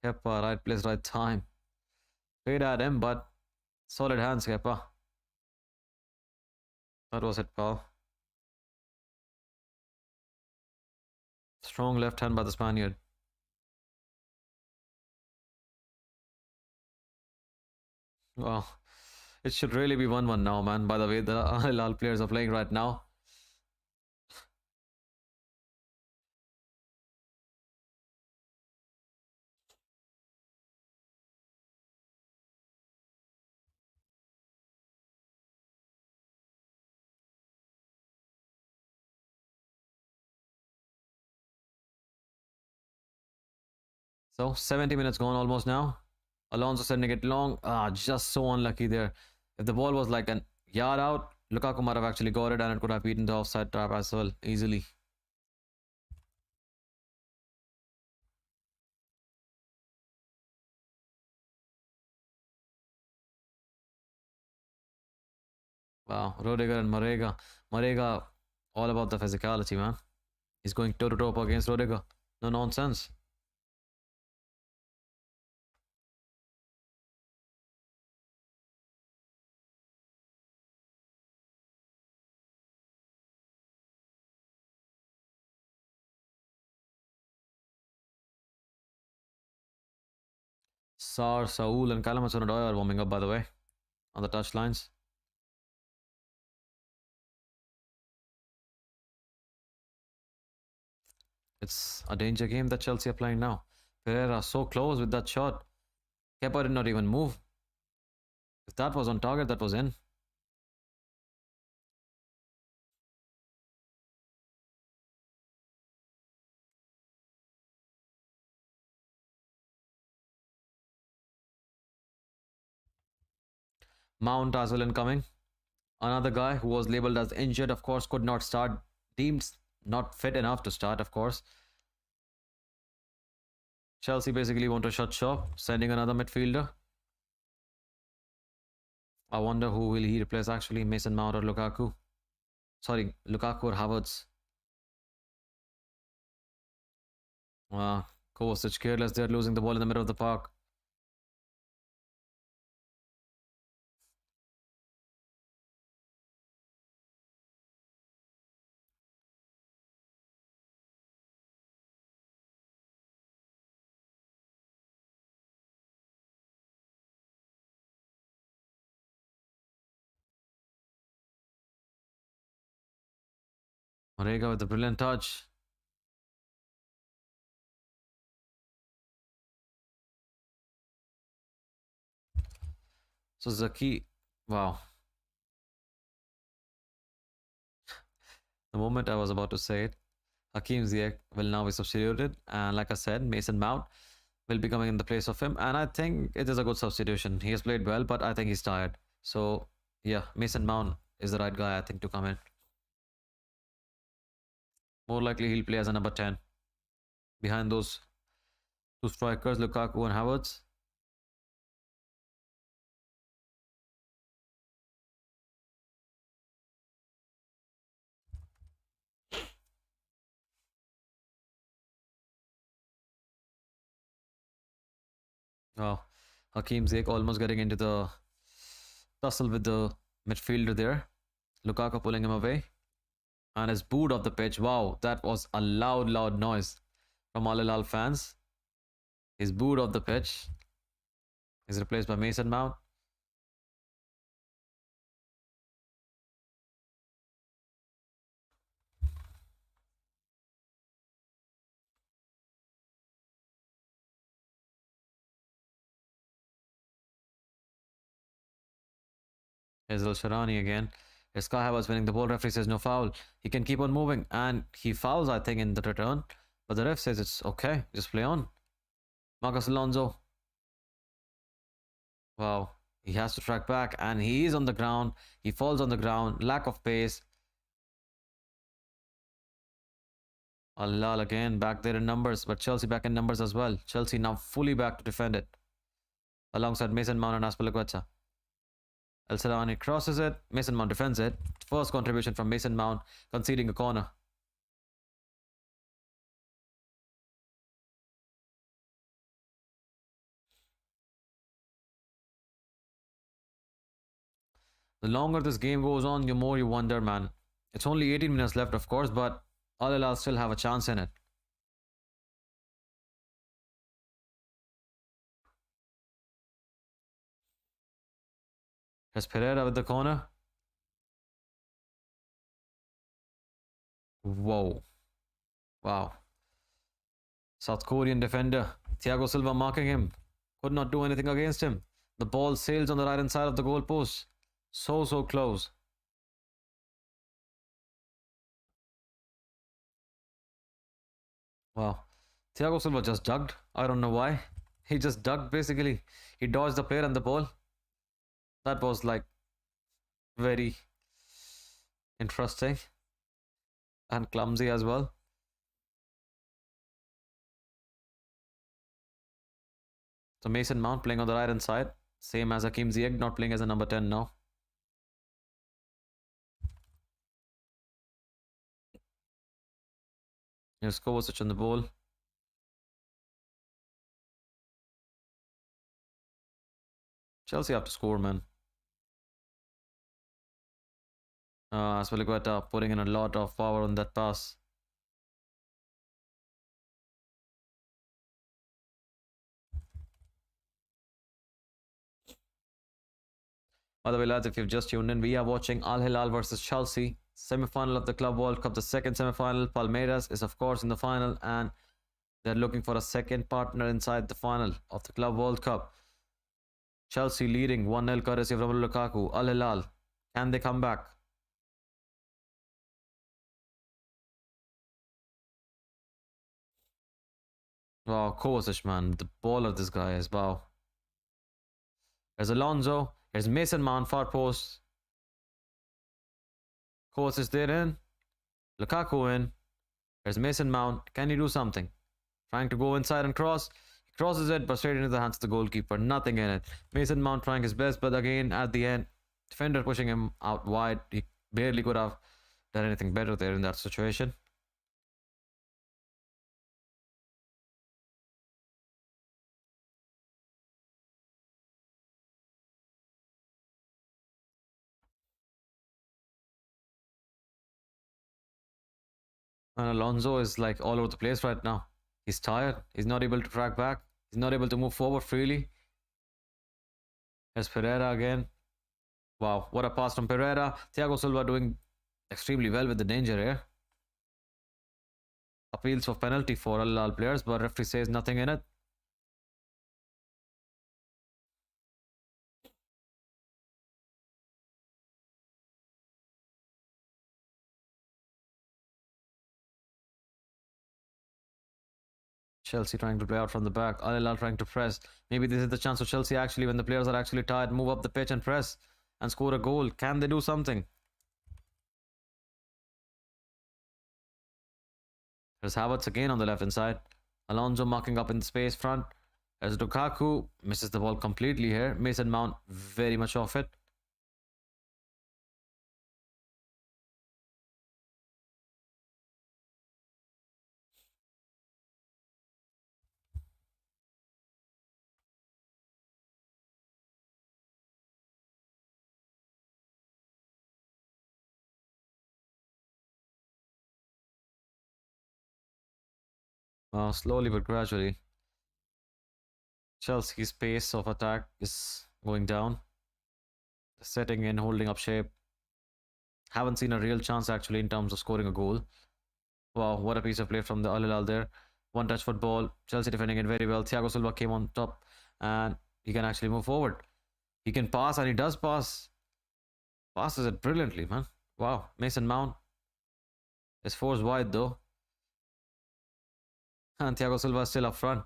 Kepa, right place, right time. Played at him, but solid hands, Kepa. That was it, pal. Strong left hand by the Spaniard. Wow. It should really be 1-1 now, man. By the way, the Al Hilal players are playing right now. So 70 minutes gone almost now. Alonso sending it long. Ah, just so unlucky there. If the ball was like an yard out, Lukaku might have actually got it and it could have beaten the offside trap as well easily. Wow, Rodiger and Marega. Marega, all about the physicality, man. He's going toe to toe against Rodiger. No nonsense. Saul, and Callum Hudson-Odoi are warming up, by the way, on the touch lines. It's a danger game that Chelsea are playing now. Pereira so close with that shot. Kepa did not even move. If that was on target, that was in. Mount as well incoming. Another guy who was labelled as injured, of course, could not start. Deemed not fit enough to start, of course. Chelsea basically want to shut shop, sending another midfielder. I wonder who will he replace actually, Mason Mount or Lukaku? Sorry, Lukaku or Havertz. Kovacic careless there, losing the ball in the middle of the park. Morega with a brilliant touch. So Zaki, wow. The moment I was about to say it, Hakim Ziyech will now be substituted. And like I said, Mason Mount will be coming in the place of him. And I think it is a good substitution. He has played well, but I think he's tired. So yeah, Mason Mount is the right guy, I think, to come in. More likely he'll play as a number 10. Behind those two strikers, Lukaku and Havertz. Oh, Hakim Ziyech almost getting into the tussle with the midfielder there. Lukaku pulling him away. And is booed off the pitch. Wow, that was a loud noise from Al Hilal fans. He's booed off the pitch. He's replaced by Mason Mount. Here's El Sharani again. Here's Kai Havertz winning the ball. Referee says no foul. He can keep on moving. And he fouls, I think, in the return. But the ref says it's okay. Just play on. Marcos Alonso. Wow. He has to track back. And he is on the ground. He falls on the ground. Lack of pace. Al Hilal again back there in numbers. But Chelsea back in numbers as well. Chelsea now fully back to defend it. Alongside Mason Mount and Azpilicueta. El Sarani crosses it. Mason Mount defends it. First contribution from Mason Mount, conceding a corner. The longer this game goes on, the more you wonder, man. It's only 18 minutes left, of course, but Al Hilal still have a chance in it. Here's Pereira with the corner. Whoa. Wow. South Korean defender. Thiago Silva marking him. Could not do anything against him. The ball sails on the right hand side of the goal post. So close. Wow. Thiago Silva just ducked. I don't know why. He just ducked basically. He dodged the player and the ball. That was like very interesting and clumsy as well. So Mason Mount playing on the right hand side. Same as Hakim Ziyech, not playing as a number 10 now. Here's Kovacic on the ball. Chelsea have to score, man. Azpilicueta putting in a lot of power on that pass. By the way, lads, if you've just tuned in, we are watching Al Hilal versus Chelsea, semi-final of the Club World Cup, the second semi-final. Palmeiras is, of course, in the final, and they're looking for a second partner inside the final of the Club World Cup. Chelsea leading 1-0 courtesy of Romelu Lukaku. Al Hilal, can they come back? Wow, Kovacic, man, the baller this guy is. Wow. There's Alonso. There's Mason Mount, far post. Kovacic there in. Lukaku in. There's Mason Mount. Can he do something? Trying to go inside and cross. He crosses it, but straight into the hands of the goalkeeper. Nothing in it. Mason Mount trying his best, but again, at the end, defender pushing him out wide. He barely could have done anything better there in that situation. And Alonso is like all over the place right now. He's tired. He's not able to track back. He's not able to move forward freely. There's Pereira again. Wow, what a pass from Pereira. Thiago Silva doing extremely well with the danger here. Appeals for penalty for all players, but referee says nothing in it. Chelsea trying to play out from the back. Al Hilal trying to press. Maybe this is the chance for Chelsea actually, when the players are actually tired, move up the pitch and press and score a goal. Can they do something? There's Havertz again on the left hand side. Alonso marking up in the space front. There's Lukaku. Misses the ball completely here. Mason Mount very much off it. Slowly but gradually, Chelsea's pace of attack is going down. Setting in, holding up shape. Haven't seen a real chance actually in terms of scoring a goal. Wow, what a piece of play from the Al Hilal there. One touch football. Chelsea defending it very well. Thiago Silva came on top and he can actually move forward. He can pass and he does pass. Passes it brilliantly, man. Wow, Mason Mount is forced wide though. And Thiago Silva is still up front.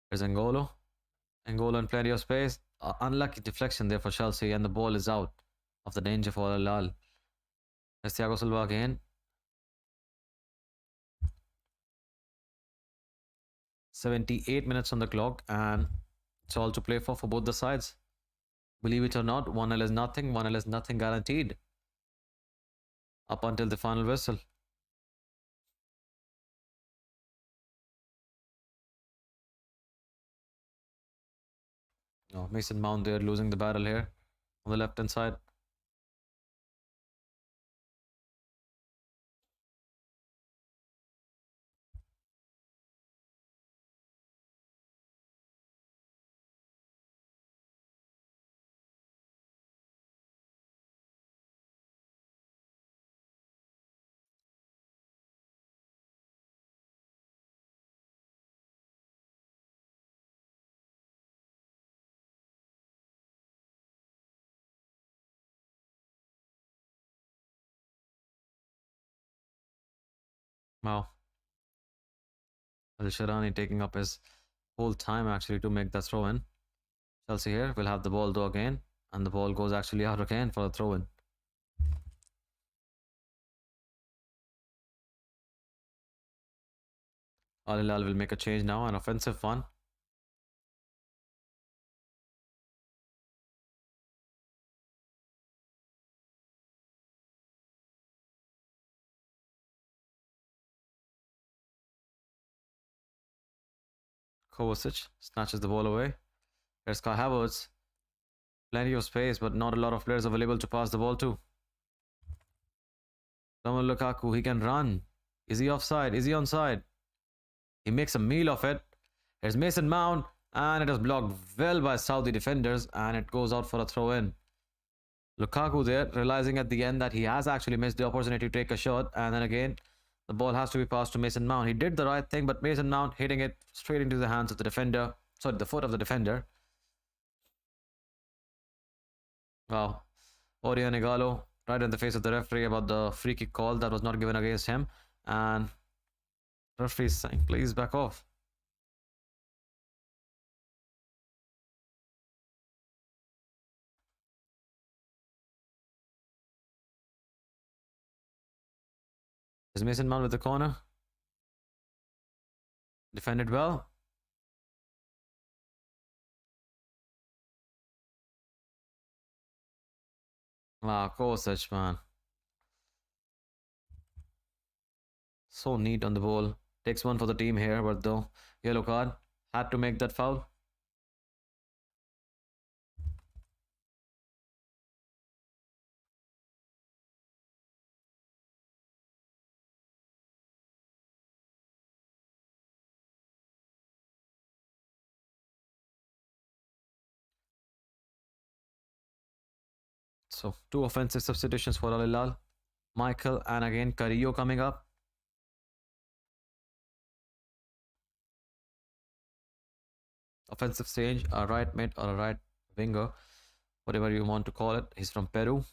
There's N'Golo. N'Golo in plenty of space. Unlucky deflection there for Chelsea, and the ball is out of the danger for Al Hilal. There's Thiago Silva again. 78 minutes on the clock, and it's all to play for both the sides. Believe it or not, 1-0 is nothing. 1-0 is nothing guaranteed up until the final whistle. Oh, Mason Mount there losing the battle here on the left hand side. Wow. Al Sharani taking up his whole time actually to make the throw in. Chelsea here will have the ball though again, and the ball goes actually out again for the throw in. Al Hilal will make a change now, an offensive one. Kovacic snatches the ball away. There's Kai Havertz. Plenty of space, but not a lot of players available to pass the ball to. Someone Lukaku, he can run. Is he offside? Is he onside? He makes a meal of it. Here's Mason Mount, and it is blocked well by Saudi defenders, and it goes out for a throw in. Lukaku there, realizing at the end that he has actually missed the opportunity to take a shot, and then again, the ball has to be passed to Mason Mount. He did the right thing, but Mason Mount hitting it straight into the hands of the defender. Sorry, the foot of the defender. Wow. Orion Igalo right in the face of the referee about the free kick call that was not given against him. And referee is saying, please back off. Is Mason Mount with the corner? Defended well. Ah, Kovacic, man. So neat on the ball. Takes one for the team here, but the yellow card. Had to make that foul. So, two offensive substitutions for Al Hilal. Michael and again Carrillo coming up. Offensive change, a right mid or a right winger, whatever you want to call it. He's from Peru.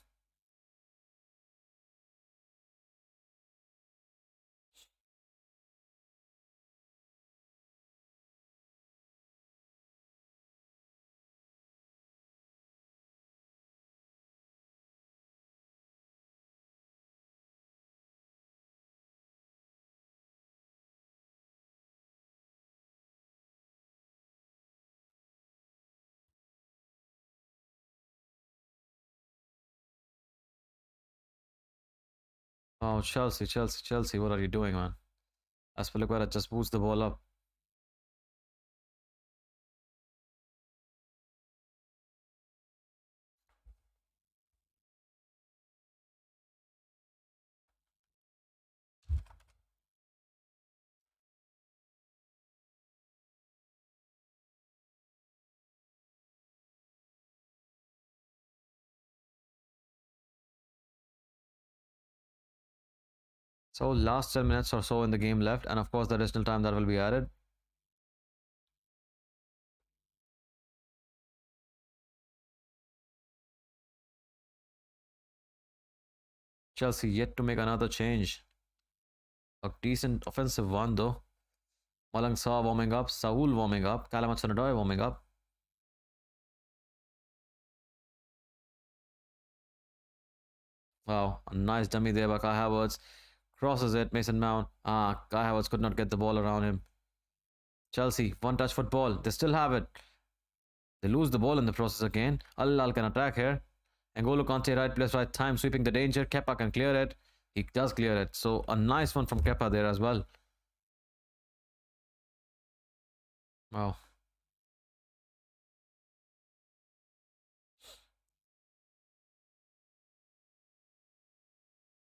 Oh, Chelsea, Chelsea, Chelsea, what are you doing, man? Aspilicueta just boosts the ball up. So last 10 minutes or so in the game left, and of course the additional time that will be added. Chelsea yet to make another change. A decent offensive one though. Malang Sa warming up, Saul warming up, Callum Hudson-Odoi warming up. Wow, a nice dummy there by Kai Havertz. Crosses it, Mason Mount. Ah, Kai Havertz could not get the ball around him. Chelsea, one touch football. They still have it. They lose the ball in the process again. Al Hilal can attack here. N'Golo Kante, right place, right time, sweeping the danger. Kepa can clear it. He does clear it. So a nice one from Kepa there as well. Wow.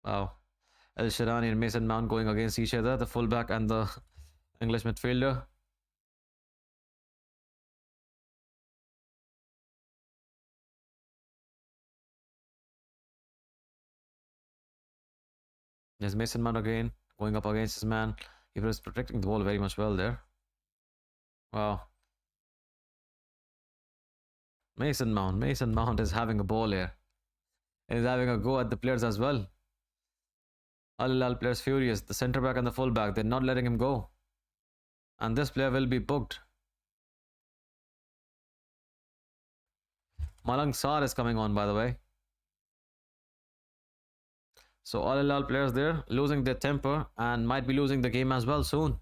Wow. El Shirani and Mason Mount going against each other, the fullback and the English midfielder. There's Mason Mount again, going up against his man. He was protecting the ball very much well there. Wow. Mason Mount is having a ball here. He's having a go at the players as well. Al Hilal players furious. The centre back and the full back, they're not letting him go. And this player will be booked. Malang Sarr is coming on, by the way. So Al Hilal players there losing their temper and might be losing the game as well soon.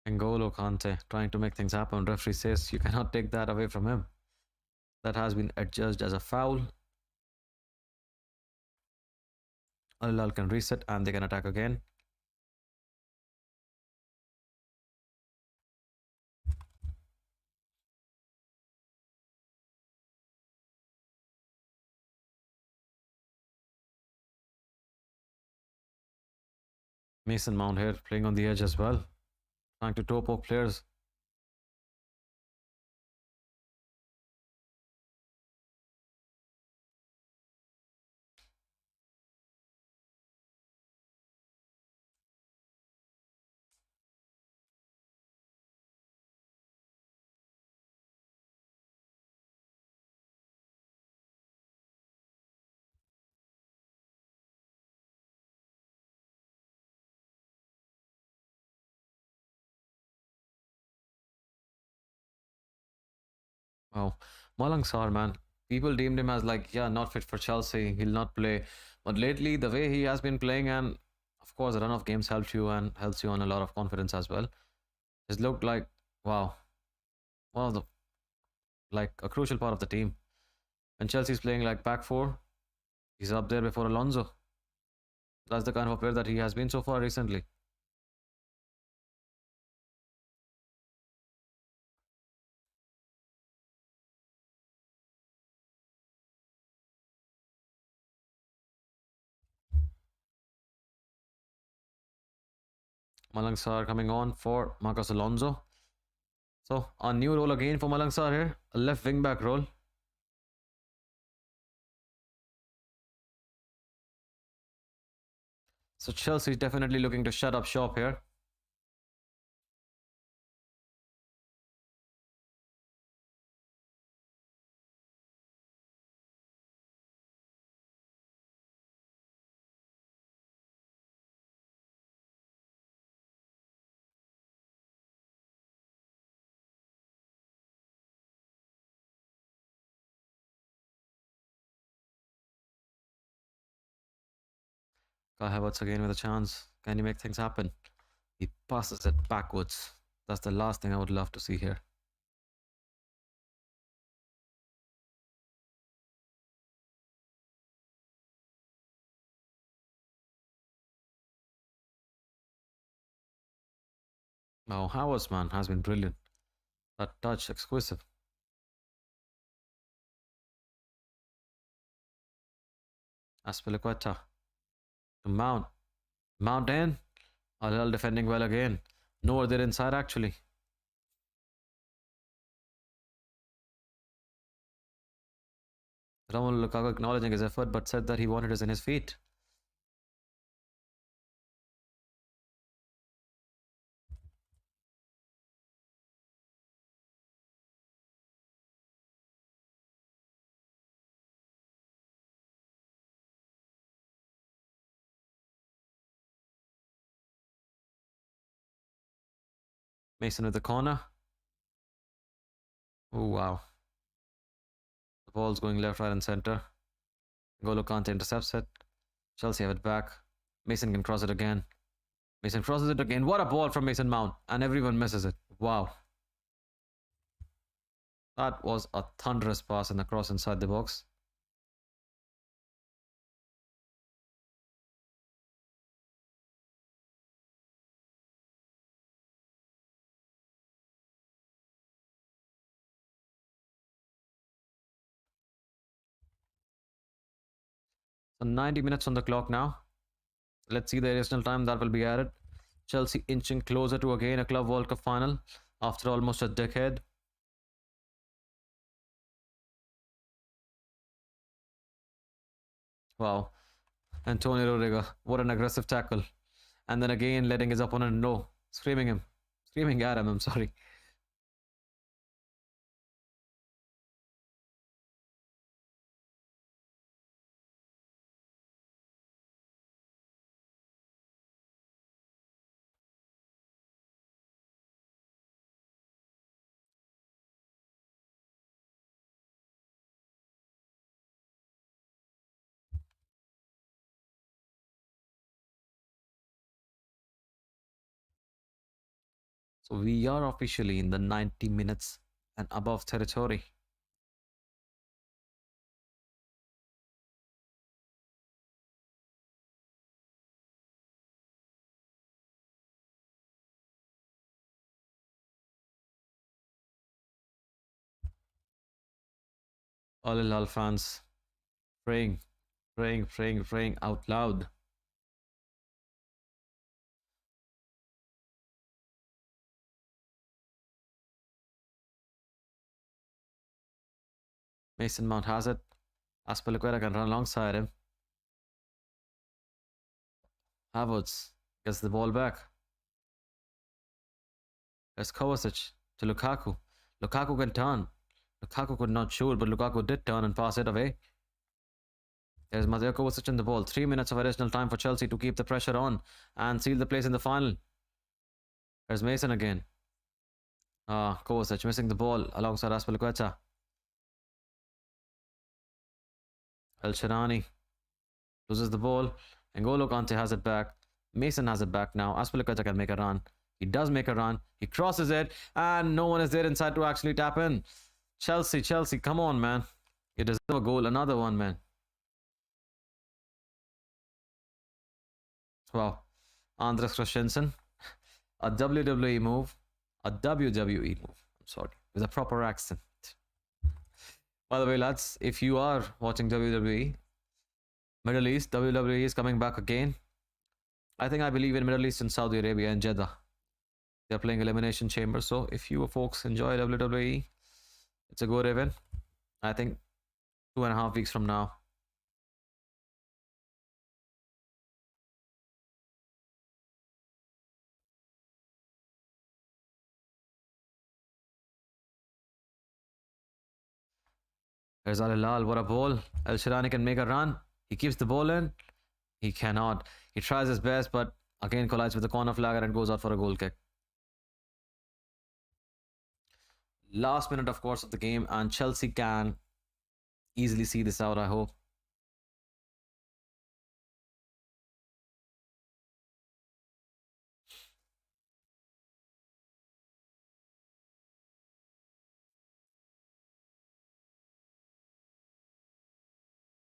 N'Golo Kante trying to make things happen. Referee says you cannot take that away from him. That has been adjudged as a foul. Al Hilal can reset and they can attack again. Mason Mount here playing on the edge as well, trying to toe poke players. Wow, Malang Sarr, man. People deemed him as like, yeah, not fit for Chelsea. He'll not play. But lately, the way he has been playing, and of course, the run of games helps you and helps you on a lot of confidence as well. It's looked like, wow, one of the like a crucial part of the team. And Chelsea's playing like back four. He's up there before Alonso. That's the kind of player that he has been so far recently. Malang Sarr coming on for Marcos Alonso. So a new role again for Malang Sarr here, a left wing back role. So Chelsea is definitely looking to shut up shop here. Kai Havertz again with a chance. Can he make things happen? He passes it backwards. That's the last thing I would love to see here. Now Havertz, man, has been brilliant. That touch, exquisite. Aspilicueta to Mount. Mount in. Al Hilal defending well again. Nowhere there inside actually. Romelu Lukaku acknowledging his effort but said that he wanted us in his feet. Mason with the corner. Oh wow. The ball's going left, right, and center. Golo Kante intercepts it. Chelsea have it back. Mason can cross it again. Mason crosses it again. What a ball from Mason Mount. And everyone misses it. Wow. That was a thunderous pass and the cross inside the box. So 90 minutes on the clock now. Let's see the additional time that will be added. Chelsea inching closer to again a Club World Cup final after almost a decade. Wow. Antonio Rodriguez, what an aggressive tackle. And then again letting his opponent know. Screaming at him, I'm sorry. So we are officially in the 90 minutes and above territory. Al Hilal fans praying, praying, praying, praying out loud. Mason Mount has it. Aspilicueta can run alongside him. Havertz gets the ball back. There's Kovacic to Lukaku. Lukaku can turn. Lukaku could not shoot, but Lukaku did turn and pass it away. There's Mateo Kovacic in the ball. 3 minutes of additional time for Chelsea to keep the pressure on and seal the place in the final. There's Mason again. Kovacic missing the ball alongside Aspilicueta. El Sharani loses the ball. N'Golo Kante has it back. Mason has it back now. Aspilicueta can make a run. He does make a run. He crosses it. And no one is there inside to actually tap in. Chelsea, come on, man. You deserve a goal. Another one, man. Wow. Andres Christensen. A WWE move. A WWE move. I'm sorry. With a proper accent. By the way, lads, if you are watching WWE, Middle East, WWE is coming back again. I believe in Middle East and Saudi Arabia and Jeddah. They're playing Elimination Chamber. So if you folks enjoy WWE, it's a good event. I think 2.5 weeks from now. There's Al Hilal. What a ball. El Sharani can make a run. He keeps the ball in. He cannot. He tries his best, but again collides with the corner flagger and goes out for a goal kick. Last minute, of course, of the game, and Chelsea can easily see this out, I hope.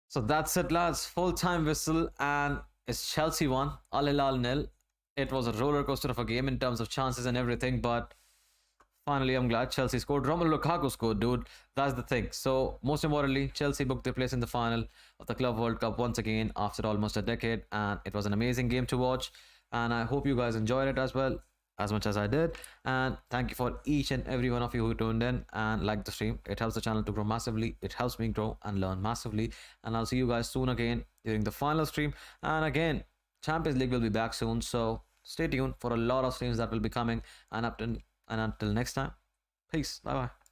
So that's it, lads. Full-time whistle, and it's Chelsea 1, Al Hilal 0. It was a roller coaster of a game in terms of chances and everything, but finally, I'm glad Chelsea scored. Romelu Lukaku scored, dude. That's the thing. So, most importantly, Chelsea booked their place in the final of the Club World Cup once again after almost a decade. And it was an amazing game to watch. And I hope you guys enjoyed it as well, as much as I did. And thank you for each and every one of you who tuned in and liked the stream. It helps the channel to grow massively. It helps me grow and learn massively. And I'll see you guys soon again during the final stream. And again, Champions League will be back soon. So, stay tuned for a lot of streams that will be coming. And until next time, peace. Bye bye.